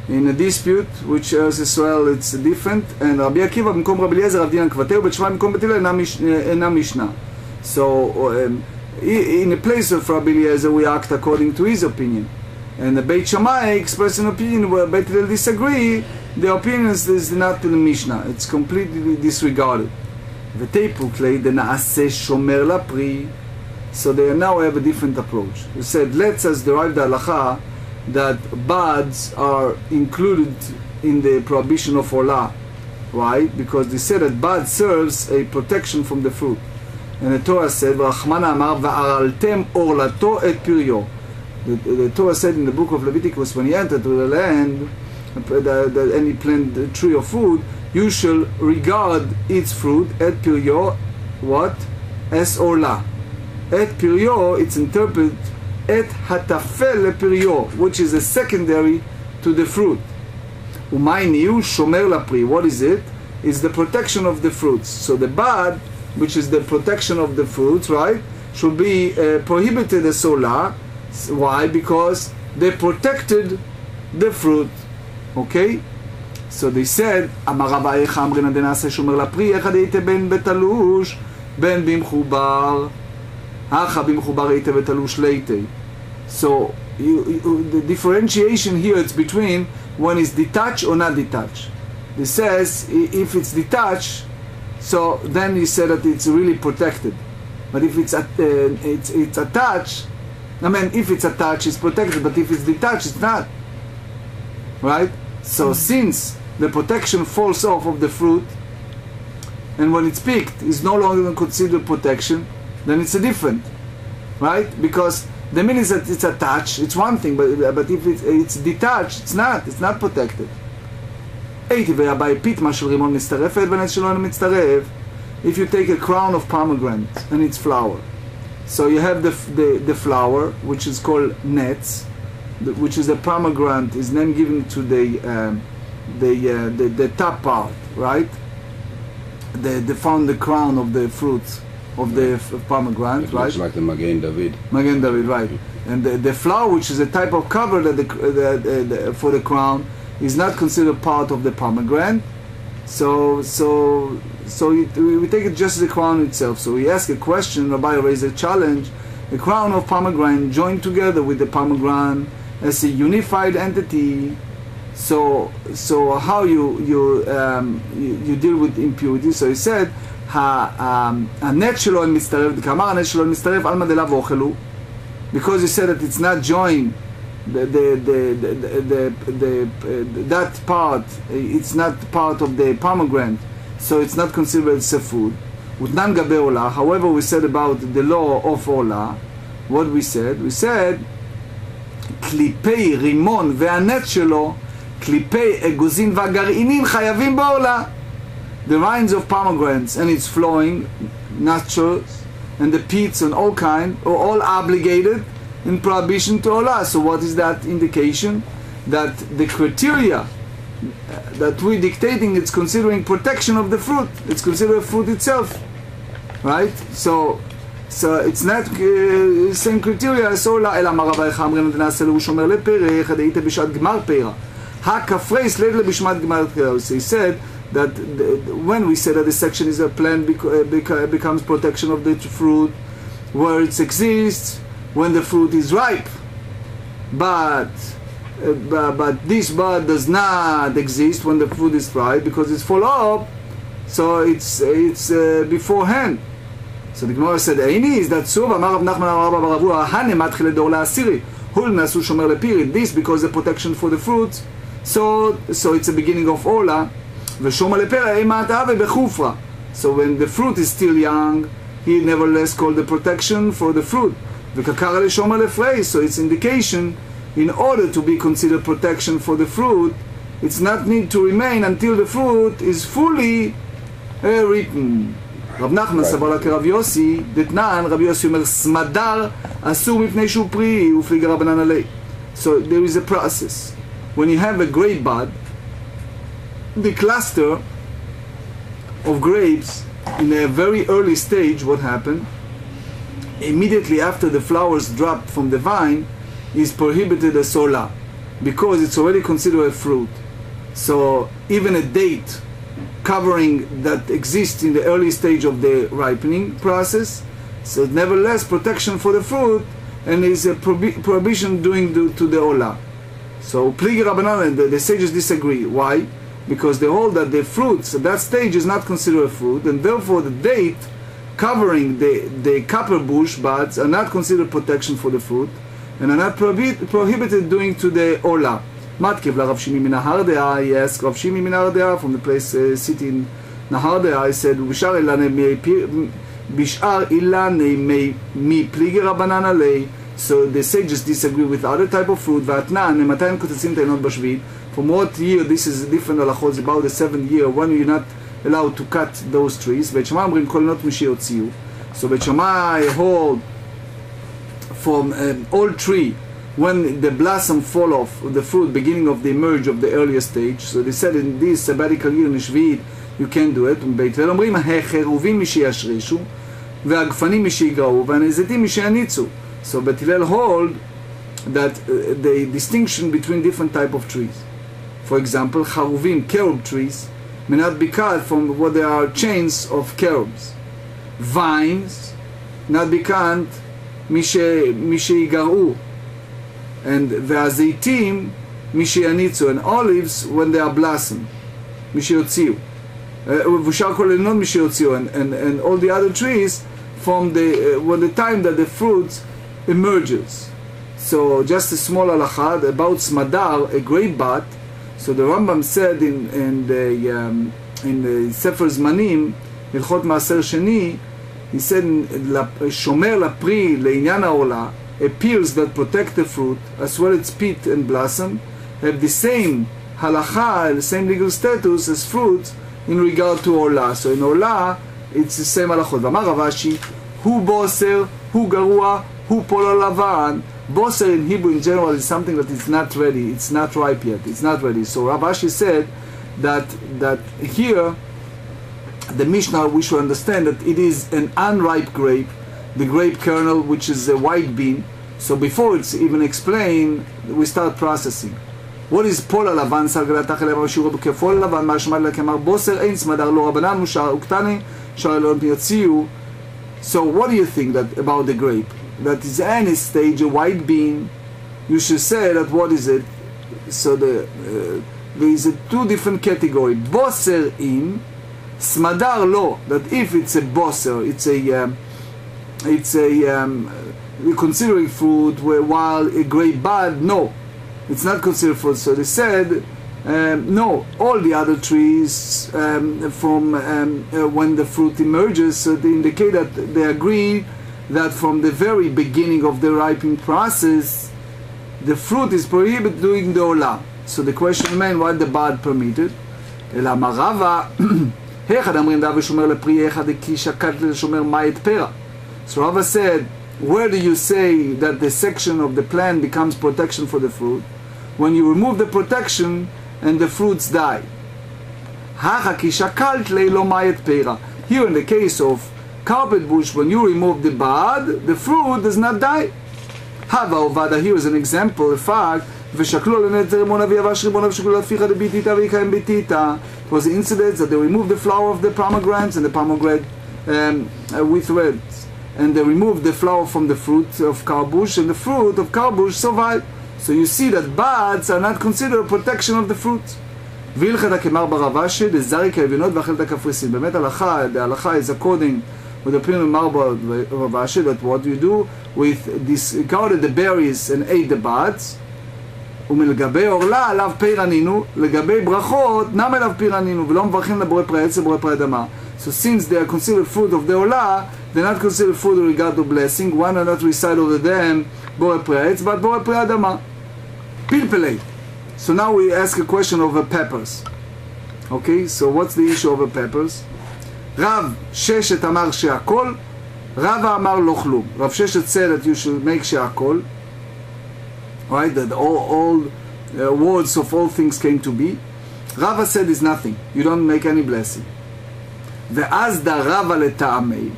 In a dispute, which Eretz Yisrael it's different, and Rabbi Akiva במקום רבי אליעזר רב דינן כבתהו, בית שמאי במקום בית הלל אינה משנה. So in a place of Rabbi Eliezer we act according to his opinion, and the Beit Shammai express an opinion where Beit Hillel disagree. The opinion is not in the Mishnah; it's completely disregarded. ותיפוקלי דנעשה שומר לפרי. So they now have a different approach. He said, let's us derive the halacha that buds are included in the prohibition of olah. Why? Because they said that bud serves a protection from the fruit. And the Torah said, "V'rachmana amar va'araltem orlato et piryo." The Torah said in the book of Leviticus, when you enter to the land, that any plant, tree or food, you shall regard its fruit et piryo, what? As olah. Et piryo, it's interpreted et hatafel lepiryo, which is a secondary to the fruit. Umayniu shomer lapri. What is it? It's the protection of the fruits. So the bud, which is the protection of the fruits, right, should be prohibited as olah. Why? Because they protected the fruit. Okay? So they said, Amar Rabba Echa Amrina denase shomer lapri, echad eite ben betalush, ben bimchubar. So the differentiation here is between when it's detached or not detached. It says if it's detached, so then he said that it's really protected. But if it's attached, I mean if it's attached it's protected, but if it's detached it's not. Right? So since the protection falls off of the fruit, and when it's picked is no longer considered protection, then it's a different, right? Because the minute that it's attached, it's one thing, but if it's detached, it's not protected. If you take a crown of pomegranate and its flower, so you have the flower, which is called nets, which is the pomegranate, is then given to the top part, right? The crown of the fruit of the pomegranate, it right? looks like the Magen David. Magen David, right? And the flower, which is a type of cover that for the crown, is not considered part of the pomegranate. So we take it just as the crown itself. So we ask a question. Rabbi raised a challenge: the crown of pomegranate joined together with the pomegranate as a unified entity. So how you deal with impurity? So he said, הנט שלו מצטרף, כמה הנט שלו מצטרף על מדלה ואוכלו, because he said that it's not joined, that part, it's not part of the pomegranate, so it's not considered as a food. ותנן גבי עולה. However, we said about the law of עולה, what we said קליפי רימון והנט שלו, קליפי אגוזין והגרעינים חייבים בעולה. The rinds of pomegranates and its flowing nuts and the pits and all kind are all obligated in prohibition to olah. So what is that indication? That the criteria that we're dictating, it's considering protection of the fruit. It's considered fruit itself, right? So it's not same criteria as olah. אלא אמר רבי חמרין ונעשה לו שומר לפרח, דהית בשעת גמר פרח. הכפרי סלד לבשמת גמר פרח. So he said that when we say that the section is a plant becomes protection of the fruit where it exists when the fruit is ripe, but this bud does not exist when the fruit is ripe because it's full up, so it's beforehand. So the Gemarah said, "Eini is that suv amar Rav Nachman Rabba Baravua hanem matchile dor laasiri hul nasu shomer lepiri." This because the protection for the fruits, so it's a beginning of ola. So when the fruit is still young, he nevertheless called the protection for the fruit. So it's indication, in order to be considered protection for the fruit, it's not need to remain until the fruit is fully ripen. רב נחמן סבר לה כרב יוסי, דתנן, רבי יוסי אומר, סמדר אסור מפני שהוא פרי, ופליג רבנן עלי. So there is a process. When you have a grape bud, the cluster of grapes in a very early stage, what happened? Immediately after the flowers dropped from the vine, is prohibited as sola, because it's already considered a fruit. So even a date covering that exists in the early stage of the ripening process, so nevertheless protection for the fruit, and is a prohibition doing to the ola. So pligi Rabbanan, the sages disagree. Why? Because they hold that the fruits at that stage is not considered a fruit, and therefore the date covering the copper bush buds are not considered protection for the fruit, and are not prohibited doing to the ola. Matkev la Rav Shimi min Nahardea, he asked Rav Shimi min Nahardea from the place city in Nahardea, he said, Bishar ilane mi pligi Rabbanan alei. So the sages disagree with other type of fruit. Vatnan, matayin kotetzim tainot bashvit. From what year this is different halachot, about the 7th year when you're not allowed to cut those trees. Beit Shammai אומרים כל not mishiotziu. So Beit Shammai hold from an old tree when the blossom fall off, the fruit beginning of the emerge of the earlier stage. So they said in this sabbatical year in Shvit you can't do it. בית הלל אומרים החרובים mishiashrishu והגפנים mishigrau והנזיתים mishianitzу. So Beit Hillel hold that the distinction between different type of trees. For example, charuvim, carob trees, may not be cut from what there are chains of carobs. Vines, not be cut mishigaru. And ve'azeitim, mishianitzu. And olives, when they are blossom, mishiotziu. Vushar kol not mishiotziu. And all the other trees, from when the time that the fruits emerges. So just a small halakha about smadar, a grape bud. So the Rambam said in the Sefer Zmanim, Hilchot Maaser Sheni, he said shomer lapri le'inyan ha'ola, appears that protect the fruit as well its pit and blossom have the same halakha, the same legal status as fruits in regard to ola. So in ola it's the same halachot. V'amar Rav Ashi, hu boser, hu garua, hu polo lavan. Boser in Hebrew in general is something that is not ready, it's not ripe yet, it's not ready. So Rav Ashi said that here the Mishnah, we should understand that it is an unripe grape, the grape kernel, which is a white bean. So before it's even explained, we start processing. What is pol alavan? Pol alavan mashmad lekemar boser ein smadar lo rabanan mushar uktani shalom yatziu. So what do you think that about the grape? That is any stage a white bean? You should say that what is it? So there is a two different category. Boser in smadar lo. That if it's a boser, it's a considering fruit. While a grape bud, no, it's not considered fruit. So they said no. All the other trees from when the fruit emerges, so they indicate that they agree that from the very beginning of the ripening process, the fruit is prohibited during the olah. So the question remains, why the bud permitted? אלא אמר רבא, היכד אמרים דאב ושומר לפרי, היכד כי שקלת לשומר מאית פרע. So Rava said, where do you say that the section of the plant becomes protection for the fruit? When you remove the protection and the fruits die. הכה כי שקלת לא מאית פרע. Here in the case of carpet bush, when you remove the bud, the fruit does not die. Hava Ovada, here is an example, a fact, ושקלו לנצר רימונה ויבש רימונה ושקלו להפיכה דביתיתה ויקיים ביתיתה. It was the incident that they removed the flower of the pomegranates and the pomegranate with threads. And they removed the flower from the fruit of carbush, and the fruit of carbush survived. So you see that buds are not considered protection of the fruit. והלכת כמר ברבשי, דזריק היבינות ואכלת הקפריסין. באמת ההלכה is according with the opinion of Mar Ravashi, that what you do with discarded the berries and ate the buds, ומלגבי עורלה עליו פי רנינו, לגבי ברכות נם אליו פי רנינו, ולא מברכים לבורא פרי עץ לבורא פרי אדמה. So since they are considered fruit of the עולה, they are not considered fruit in regard to blessing. One are not recited over them בורא פרי עץ, but בורא פרי אדמה. פלפלי. So now we ask a question over peppers. Okay, so what's the issue over peppers? רב ששת אמר שהכל, רבא אמר לא כלום. רב ששת said that you should make שהכל, right, that all words of all things came to be. Rava said is nothing, you don't make any blessing. ואז דה רבא לטעמי.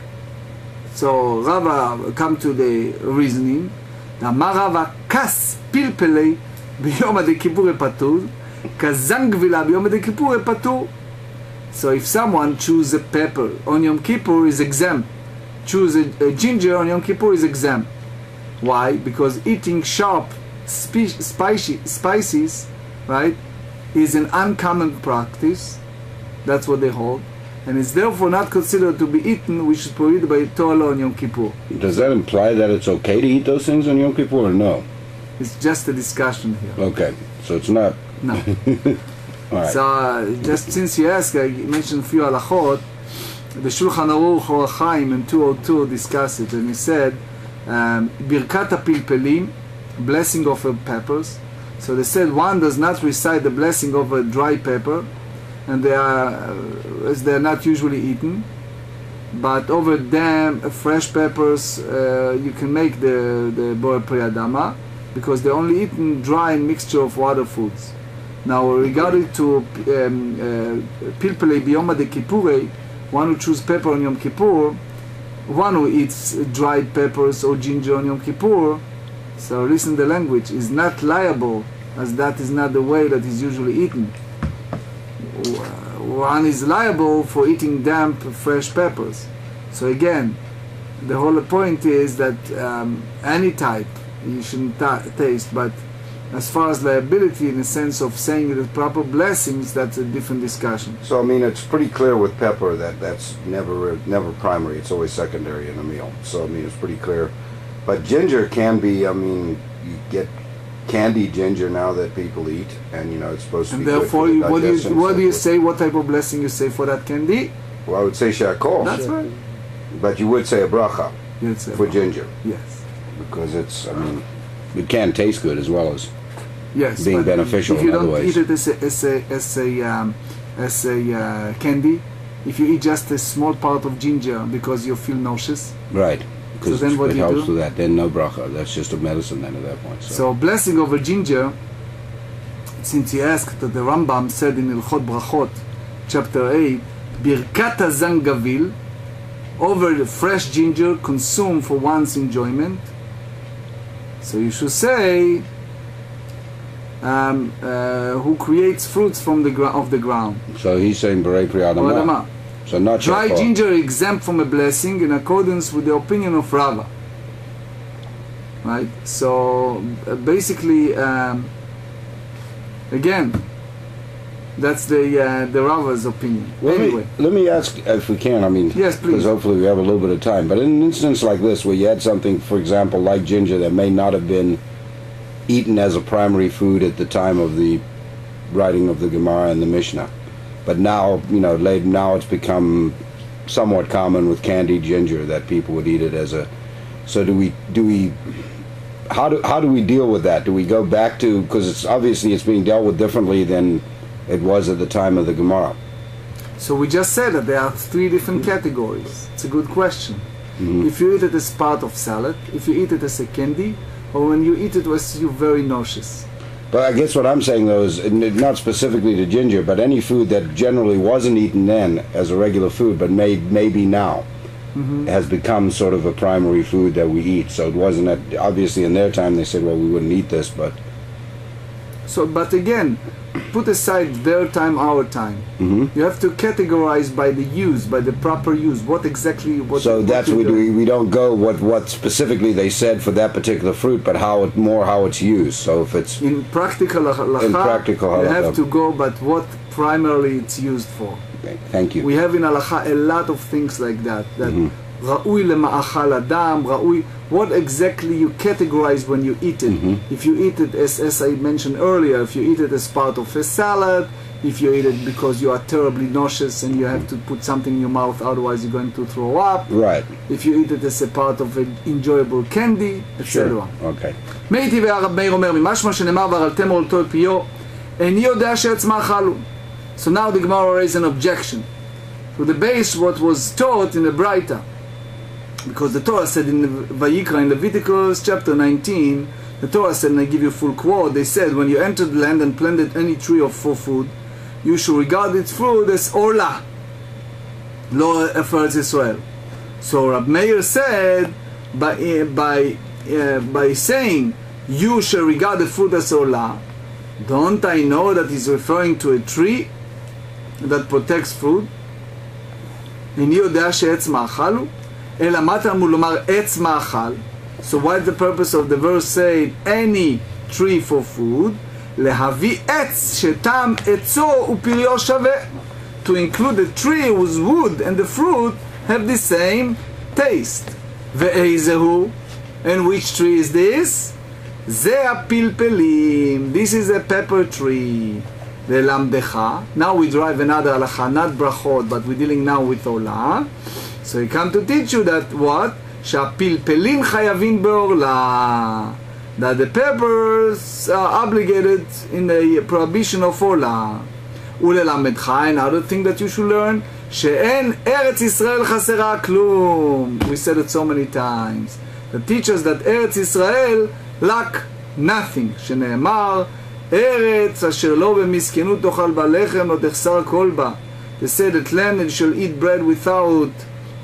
So Rava come to the reasoning, אמר רבא כס פלפלי ביום הדכיפור פטור, כזן גבילה ביום הדכיפור פטור. So if someone choose a pepper on Yom Kippur is exempt. Choose a ginger on Yom Kippur is exempt. Why? Because eating sharp spices, right, is an uncommon practice. That's what they hold. And it's therefore not considered to be eaten, which is prohibited by Torah on Yom Kippur. Does that imply that it's okay to eat those things on Yom Kippur or no? It's just a discussion here. Okay, so it's not. No. All right. So, just since you asked, I mentioned a few halachot. The Shulchan Aruch or Chaim in 202 discussed it, and he said, Birkat HaPilpelim, blessing of peppers. So they said one does not recite the blessing of a dry pepper, and they are, as they are not usually eaten. But over them, fresh peppers, you can make the Borei Pri Adama, because they're only eaten dry mixture of water foods. Now, regarding to Pilpelei Biyom HaDekippurei, one who chooses pepper on Yom Kippur, one who eats dried peppers or ginger on Yom Kippur, so listen to the language, is not liable, as that is not the way that is usually eaten. One is liable for eating damp, fresh peppers. So again, the whole point is that any type you shouldn't taste, but as far as liability in the sense of saying the proper blessings, that's a different discussion. So I mean, it's pretty clear with pepper that that's never primary, it's always secondary in a meal. So I mean, it's pretty clear. But ginger can be, I mean, you get candied ginger now that people eat, and you know it's supposed to be good for the digestion. What do you say, what type of blessing you say for that candy? Well, I would say shakol. That's right. But you would say a bracha for ginger. Yes. Because it's, I mean, it can taste good as well as yes, being beneficial in other ways. If you don't eat it as a candy, if you eat just a small part of ginger because you feel nauseous, right? Because so then what it do helps you do? with that. Then no bracha. That's just a medicine then at that point. So blessing over ginger. Since he asked that the Rambam said in Ilchot Berachot, chapter 8, Birkat hazan gavil, over the fresh ginger consumed for one's enjoyment. So you should say, who creates fruits from the ground. So he's saying Borei Pri Adama. So not dry shakol. ginger exempt from a blessing in accordance with the opinion of Rava. Right. So basically, again, that's the Rava's opinion. Let me ask if we can. I mean, yes, please. Because hopefully we have a little bit of time. But in an instance like this, where you had something, for example, like ginger, that may not have been eaten as a primary food at the time of the writing of the Gemarah and the Mishnah, but now, you know, now it's become somewhat common with candied ginger that people would eat it as a. So do we how do we deal with that? Do we go back to, because it's being dealt with differently than it was at the time of the Gemarah? So we just said that there are 3 different categories. It's a good question. If you eat it as part of salad, if you eat it as a candy, or when you eat it was you very nauseous. But I guess what I'm saying though is not specifically to ginger, but any food that generally wasn't eaten then as a regular food, but maybe now has become sort of a primary food that we eat. So it wasn't that, obviously in their time they said, well, we wouldn't eat this, but... So, but again, put aside their time, our time. You have to categorize by the use, by the proper use. What exactly? So that's what we don't go what specifically they said for that particular fruit, but how it's used. So if it's in practical halakha, you have to go, but what primarily it's used for. Okay, thank you. We have in halakha a lot of things like that. That ra'ui lema'achal adam, ra'ui. What exactly you categorize when you eat it? If you eat it as I mentioned earlier, if you eat it as part of a salad, if you eat it because you are terribly nauseous and you have to put something in your mouth, otherwise you're going to throw up. Right. If you eat it as a part of an enjoyable candy, etc. Okay. מייטי והרב מאיר אומר, ממשמע שנאמר והרעלתם אורלתו אל פיו, איני יודע שעצמה אכלו. So now the Gemarah raised an objection to the base what was taught in the Braita. Because the Torah said in Vayikra, in Leviticus chapter 19, the Torah said, and I give you a full quote, they said, when you entered the land and planted any tree for food, you should regard its fruit as orla, lo Eretz Israel. So Rabbi Meir said, by saying, you shall regard the fruit as orla, don't I know that he's referring to a tree that protects fruit? איני יודע שעץ מאכל הוא? אלא מה תלמוד לומר עץ מאכל? So what's the purpose of the verse saying any tree for food? להביא עץ שטעם עצו ופריו שווה. To include the tree whose wood and the fruit have the same taste. ואיזה הוא? And which tree is this? זה הפלפלים. This is a pepper tree. ללמדך. Now we drive another halacha, not brachot, but we're dealing now with עולה. So he come to teach you that what? שהפלפלים חייבים בעורלה. That the peppers are obligated in the prohibition of עולה. וללמדך, another thing that you should learn, שאין ארץ ישראל חסרה כלום. We said it so many times. That teaches that ארץ ישראל lack nothing. שנאמר, ארץ אשר לא במסכנות תאכל בה לחם לא תחסר כל בה. They said that land and shall eat bread without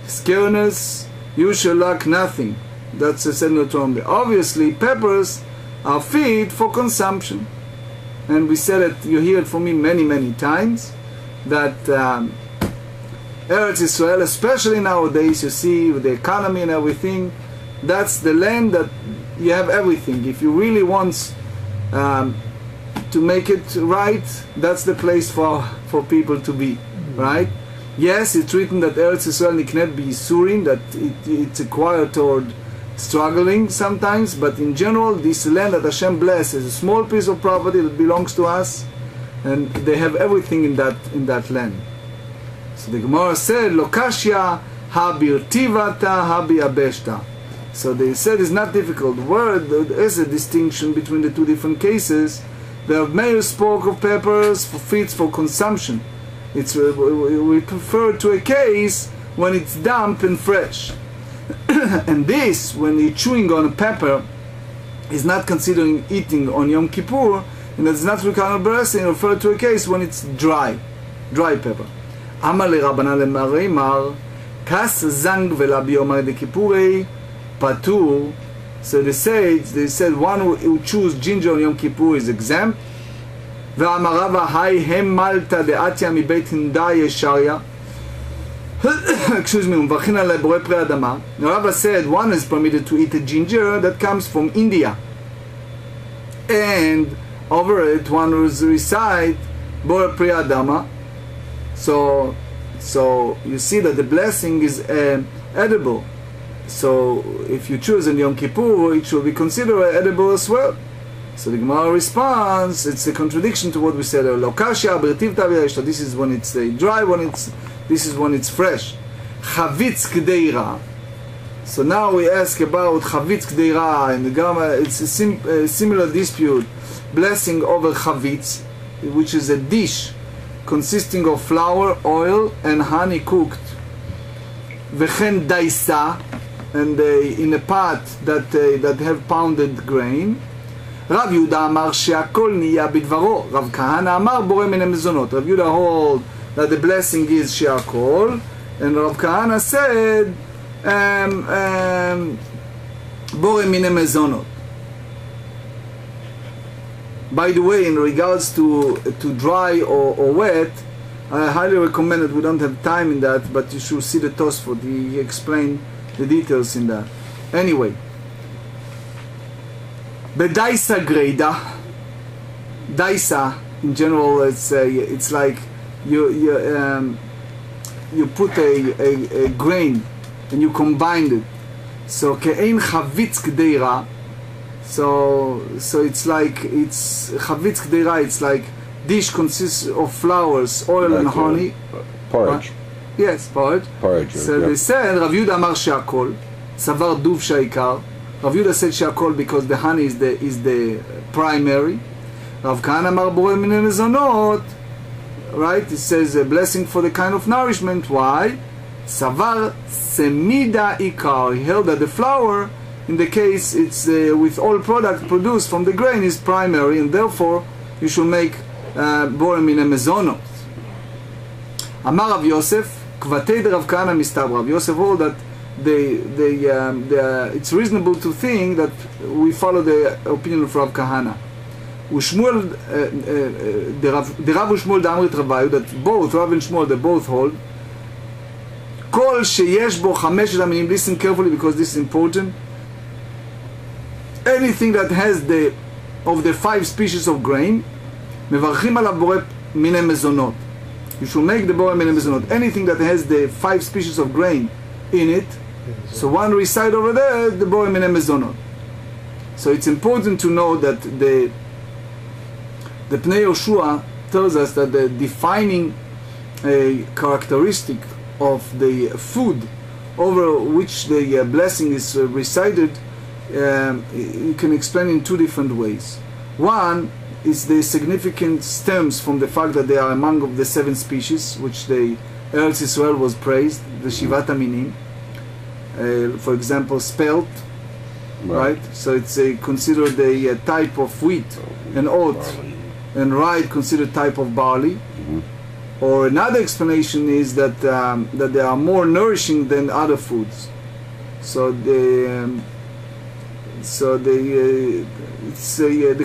scareness, you shall lack nothing. That's a said in the Torah. Obviously, peppers are feed for consumption. And we said it, you hear it from me many, many times, that Eretz Israel, especially nowadays, you see with the economy and everything, that's the land that you have everything. If you really want to make it right, that's the place for people to be, right? Yes, it's written that Eretz Israel niknet b'yisurim, that it's acquired toward struggling sometimes, but in general, this land that Hashem bless is a small piece of property that belongs to us, and they have everything in that land. So the Gemarah said, Lokashya habirtivata habiabeshta. So they said it's not difficult. There is a distinction between the two different cases. The Meir spoke of peppers for feeds for consumption. It's we prefer to a case when it's damp and fresh. And this, when you're chewing on a pepper, is not considering eating on Yom Kippur, and it's not referred to a case when it's dry pepper. Amar le Rabbanan le Mareimar, kas zang vela biyomar de Kippurei patur. So they said one who chews ginger on Yom Kippur is exempt. ואמר רבא, היי הם מלטה דעתיה מבית הינדה ישריה. Excuse me, ומברכין עלי בורא פרי אדמה. Rava said one is permitted to eat a ginger that comes from India. And over it one will recite בורא פרי אדמה. So you see that the blessing is edible. So if you choose in Yom Kippur, it should be considered edible as well. So the Gemarah responds, it's a contradiction to what we said earlier. This is when it's dry, this is when it's fresh. Chavitz kdeira. So now we ask about chavitz kdeira, and the Gemarah, it's a similar dispute. Blessing over chavitz, which is a dish consisting of flour, oil, and honey cooked. V'chen daisa, and in a pot that have pounded grain. Rav Yehuda amar she'akol niya bidvaro. Rav Kahana amar borei min hamezonot. Rav Yehuda hold that the blessing is she'akol, and Rav Kahana said borei min hamezonot. By the way, in regards to dry or wet, I highly recommend it. We don't have time in that, but you should see the Tosefta. He explained the details in that. Anyway, Bedaisa greda. Daisa, in general, it's like you put a grain and you combine it. So ke'ein chavitz kdeira. So it's like chavitz kdeira. It's like dish consists of flours, oil, like and honey. Porridge. Yes, porridge. Porridge. So they said Rav Yehuda amar she'akol, savar duv she'ikar. Rav Yehuda said she'akol because the honey is the primary. Rav Kahana amar borei min hamezonot. Right? It says a blessing for the kind of nourishment. Why? Savar semida ikar. He held that the flour, in the case it's with all product produced from the grain, is primary, and therefore you should make borei min hamezonot. Amar Rav Yosef, kvatei de Rav Kahana mistabra. Rav Yosef hold that it's reasonable to think that we follow the opinion of Rav Kahana. Ushmuel, the Rav Ushmuel Damrit Ravayu, that both Rav and Shmuel, they both hold. Kol sheyesh bo chameshet haminim. Listen carefully because this is important. Anything that has of the 5 species of grain, mevarchim alav borei min hamezonot. You should make the borei min hamezonot. Anything that has the 5 species of grain in it, so one recite over there, the borei min hamezonot. So it's important to know that the Pnei Yoshua tells us that the defining characteristic of the food over which the blessing is recited, you can explain in 2 different ways. One is the significance stems from the fact that they are among of the 7 species which the Eretz Yisrael was praised, the Shivat Aminim. For example, spelt, right? So it's considered a type of wheat, and oat, and rye considered type of barley. Or another explanation is that that they are more nourishing than other foods. So the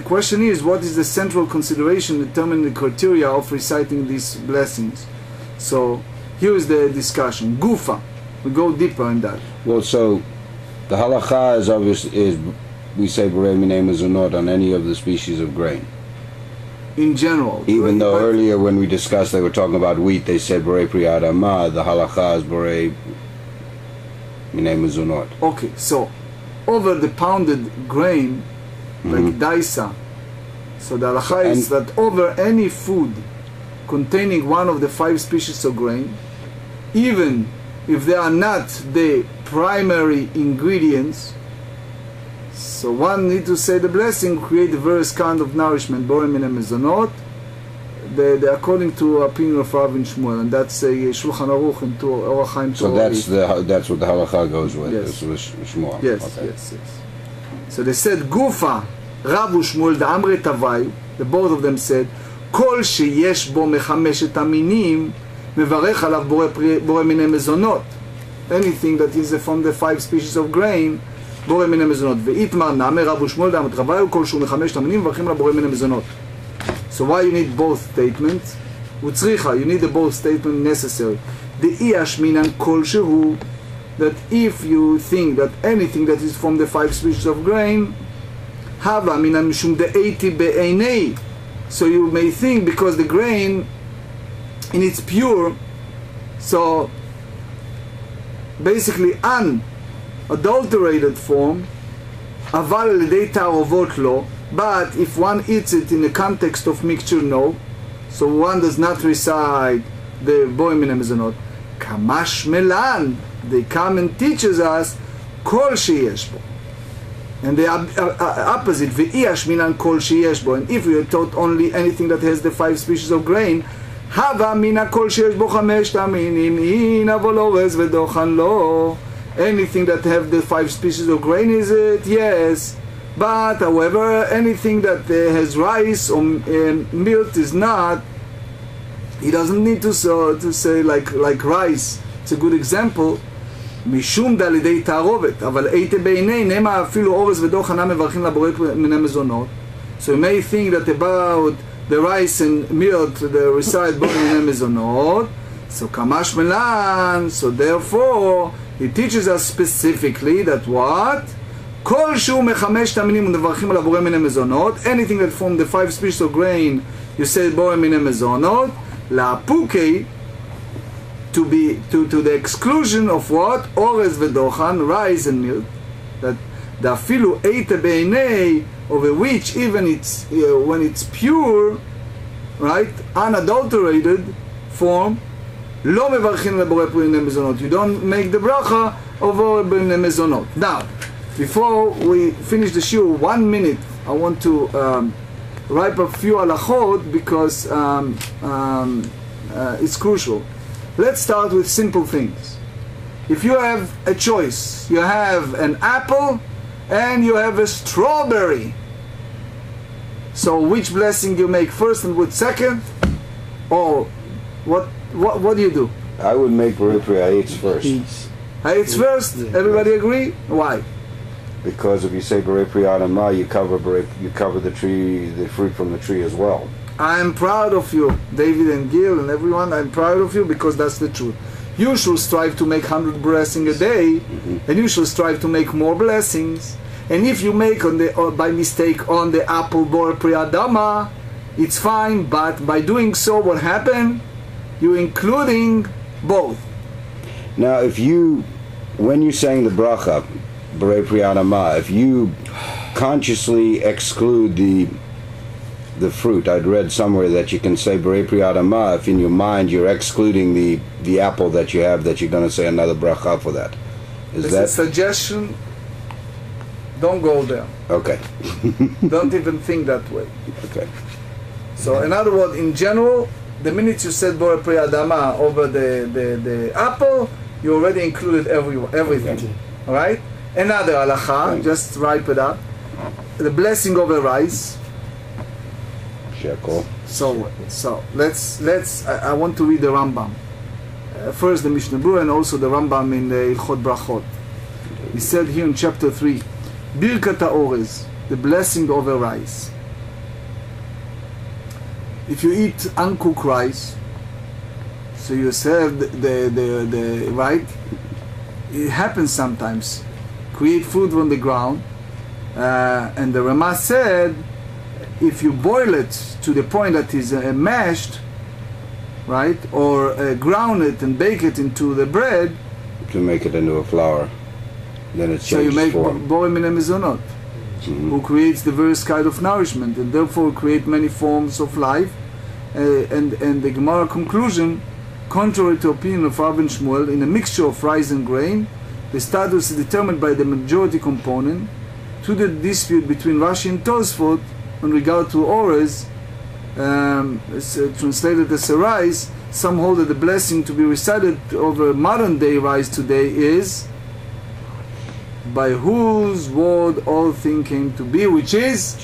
question is, what is the central consideration determining the criteria of reciting these blessings? So here is the discussion. Gufa, we go deeper in that. Well, so the halacha is obviously we say borei min hamezonot on any of the species of grain. In general, even though earlier when we discussed they were talking about wheat, they said borei pri adama. The halacha is borei min hamezonot. Okay, so over the pounded grain, like daisa, so the halacha is that over any food containing one of the 5 species of grain, even if they are not the primary ingredients, so one need to say the blessing, create the various kind of nourishment, borei min hamezonot, according to opinion of Rav and Shmuel, and that's a Shulchan Aruch and to Orach Chaim. So that's what the halacha goes with. Yes. Shmuel. Yes, okay. yes. So they said Gufa, Rav Shmuel the Amre Tavai. The both of them said, Kol sheyesh bo mechameshet haminim mevarech alav borei min hamezonot. Anything that is from the 5 species of grain, borei min hamezonot. Ve'itmar name Rav Shmuel the Amre Tavai kol shu mechameshet haminim mevarchim alav borei min hamezonot. So why you need both statements? Utzricha, you need the both statement necessary. The iash minan kol shehu, that if you think that anything that is from the 5 species of grain, hava minan mishum de'eti be'einei, so you may think because the grain in its pure, so basically unadulterated form, aval l'dei ta'arovot lo, but if one eats it in the context of mixture, no. So one does not recite the borei min hamezonot. Kamash melan, they come and teaches us, כל שיש בו. And the opposite, ואי השמינן כל שיש בו. And if we are taught only anything that has the 5 species of grain, הווה מן הכל שיש בו 5 המינים, אין אבל אורז ודוחן לא. Anything that have the 5 species of grain, is it? Yes. But however, anything that has rice or milk is not. He doesn't need to say like rice. It's a good example. משום דלידי תערובת, אבל היית בעיני נמה אפילו אורז ודוחן מברכים לבורא מיני מזונות. So you may think that about the rice and milk, the recited בורא מיני מזונות. So kamash melan. So therefore, he teaches us specifically that what? כל שהוא מחמשת המינים ומברכים על הבורא מיני מזונות. Anything that from the 5 species of grain, you say בורא מיני מזונות. להפוקי, to the exclusion of what? Orez vedochan, rice and milk. That the afilu eite beinei, over which even it's when it's pure, right, unadulterated form, lo mevarchin lebore b'nei mezonot. You don't make the bracha over b'nei mezonot. Now, before we finish the shiur, 1 minute, I want to write a few halachot because it's crucial. Let's start with simple things. If you have a choice, you have an apple and you have a strawberry. So which blessing you make first and which second? Or what do you do? I would make Berachot first. Hayetz first? Everybody agree? Why? Because if you say Berachot and Ma, you cover the tree, the fruit from the tree as well. I'm proud of you, David and Gil and everyone. I'm proud of you because that's the truth. You should strive to make 100 blessings a day, and you should strive to make more blessings. And if you make by mistake on the apple bor priyadama, it's fine. But by doing so, what happened? You're including both. Now, when you're saying the bracha, bore priyadama, if you consciously exclude the fruit, I'd read somewhere that you can say Bore Priyadama if in your mind you're excluding the apple that you have, that you're going to say another bracha for that. Is that a suggestion? Don't go there. Okay. Don't even think that way. Okay. So in other words, in general, the minute you said Bore Priyadama over the apple, you already included everything. Okay. All right? Another halacha, just write it up. The blessing over rice. So let's. I want to read the Rambam. First the Mishnah and also the Rambam in the Ilchot Berachot. He said here in chapter 3, Birkat ha'orez, the blessing over rice. If you eat uncooked rice, so you serve the right. It happens sometimes. Create food from the ground, and the Rama said, if you boil it to the point that is mashed, right, or ground it and bake it into the bread, to make it into a flour, then it changes form. So you make bore minei mezonot, who creates the various kind of nourishment and therefore create many forms of life. And the Gemarah conclusion, contrary to opinion of Rav and Shmuel, in a mixture of rice and grain, the status is determined by the majority component. To the dispute between Rashi and Tosefta in regard to orez, translated as a rice, some hold that the blessing to be recited over modern day rice today is by whose word all things came to be, which is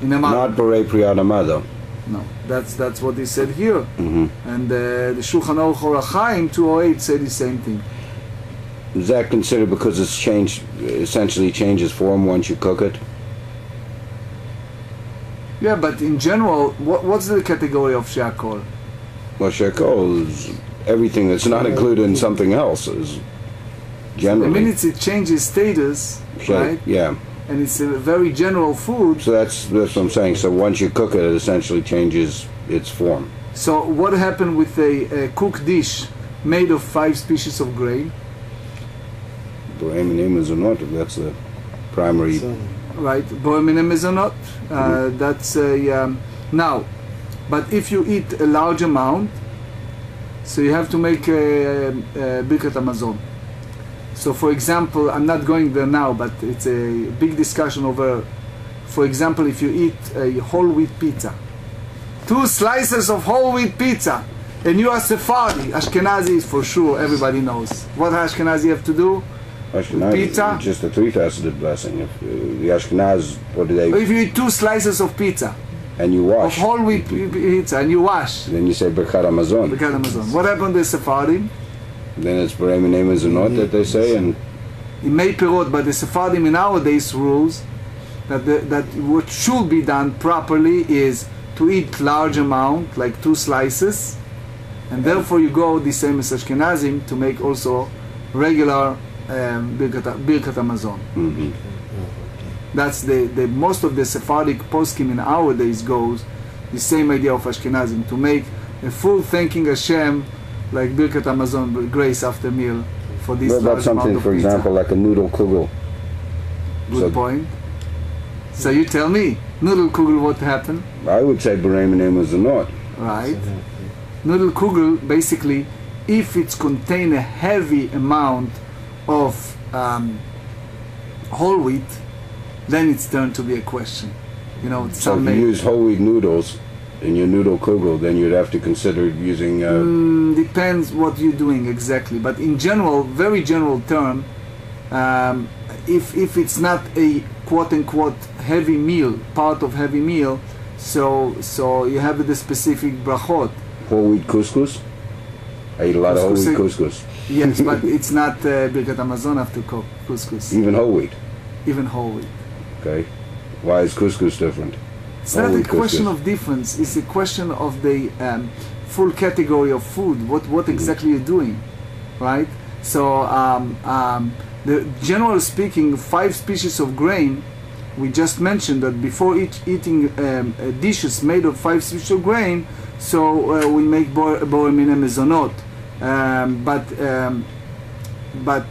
not Bore Priyadama though. No, that's what he said here. And the Shulchan Aruch Orach Chaim 208 said the same thing. Is that considered because it's essentially changes form once you cook it? Yeah, but in general, what's the category of she'akol? Well, she'akol is everything that's not included in something else. Is generally. The minute it changes status, right? Yeah. And it's a very general food. So that's what I'm saying. So once you cook it, it essentially changes its form. So what happened with a cooked dish made of 5 species of grain? That's the primary. Right, bore minei mezonot. That's now. But if you eat a large amount, so you have to make birkat hamazon. So for example, I'm not going there now, but it's a big discussion over, for example, if you eat a whole wheat pizza, 2 slices of whole wheat pizza, and you are Sephardi, Ashkenazi is for sure, everybody knows. What Ashkenazi have to do? Ashkenaz, pizza? Just a 3-faceted blessing. If the Ashkenaz, what do they? If you eat 2 slices of pizza, and you wash, of whole wheat pizza, and you wash, then you say Berakhot Amazon. Berakhot Amazon. What happened to the Sephardim? Then it's Berei Name is a not that they say, and it may perot, but the Sephardim in nowadays rules that what should be done properly is to eat large amount, like 2 slices, and therefore you go the same as Ashkenazim to make also regular Birkat Amazon. Mm-hmm. That's the most of the Sephardic poskim in nowadays goes the same idea of Ashkenazim, to make a full thanking Hashem, like Birkat Amazon, grace after meal, for this what about large something, amount of for pizza. example, like a noodle kugel? Good point. So you tell me, noodle kugel, what happened? I would say Berei Name is a not. Right. Noodle kugel, basically, if it's contain a heavy amount of whole wheat, then it's turned to be a question. You know, So if you use whole wheat noodles in your noodle kugel, then you'd have to consider using... depends what you're doing exactly, but in general, very general term, if it's not a quote-unquote heavy meal, part of heavy meal, so you have the specific brachot. Whole wheat couscous? I eat a lot of whole wheat couscous. Yes, but it's not Birkat Amazon after couscous. Even whole wheat? Even whole wheat. Okay. Why is couscous different? It's not a question of difference, it's a question of the full category of food, what exactly you're doing, right? So, generally speaking, 5 species of grain, we just mentioned that before eating dishes made of 5 species of grain, so we make borei minei mezonot, but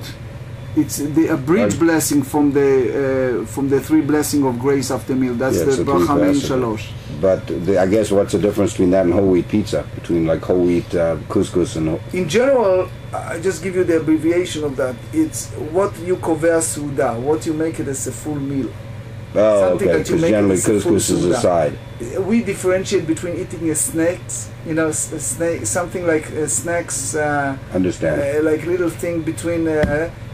it's the abridged blessing from the 3 blessing of grace after meal. That's the bracha mein shalosh. But I guess what's the difference between that and whole wheat pizza? Between like whole wheat couscous and... In general, I just give you the abbreviation of that. It's what you kovea suda, what you make it as a full meal. Oh, okay, because generally couscous is a side. We differentiate between eating a snacks, you know, something like snacks. Understand. Like little thing between...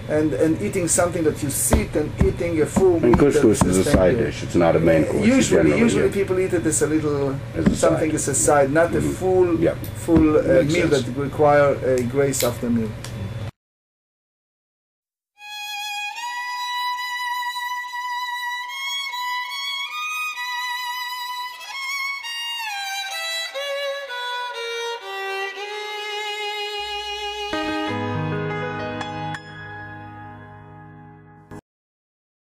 and eating something that you sit and eating a full meal. And couscous is a side dish, it's not a main course. Usually people eat it as a little, something as a side, not a full meal that require a grace after meal.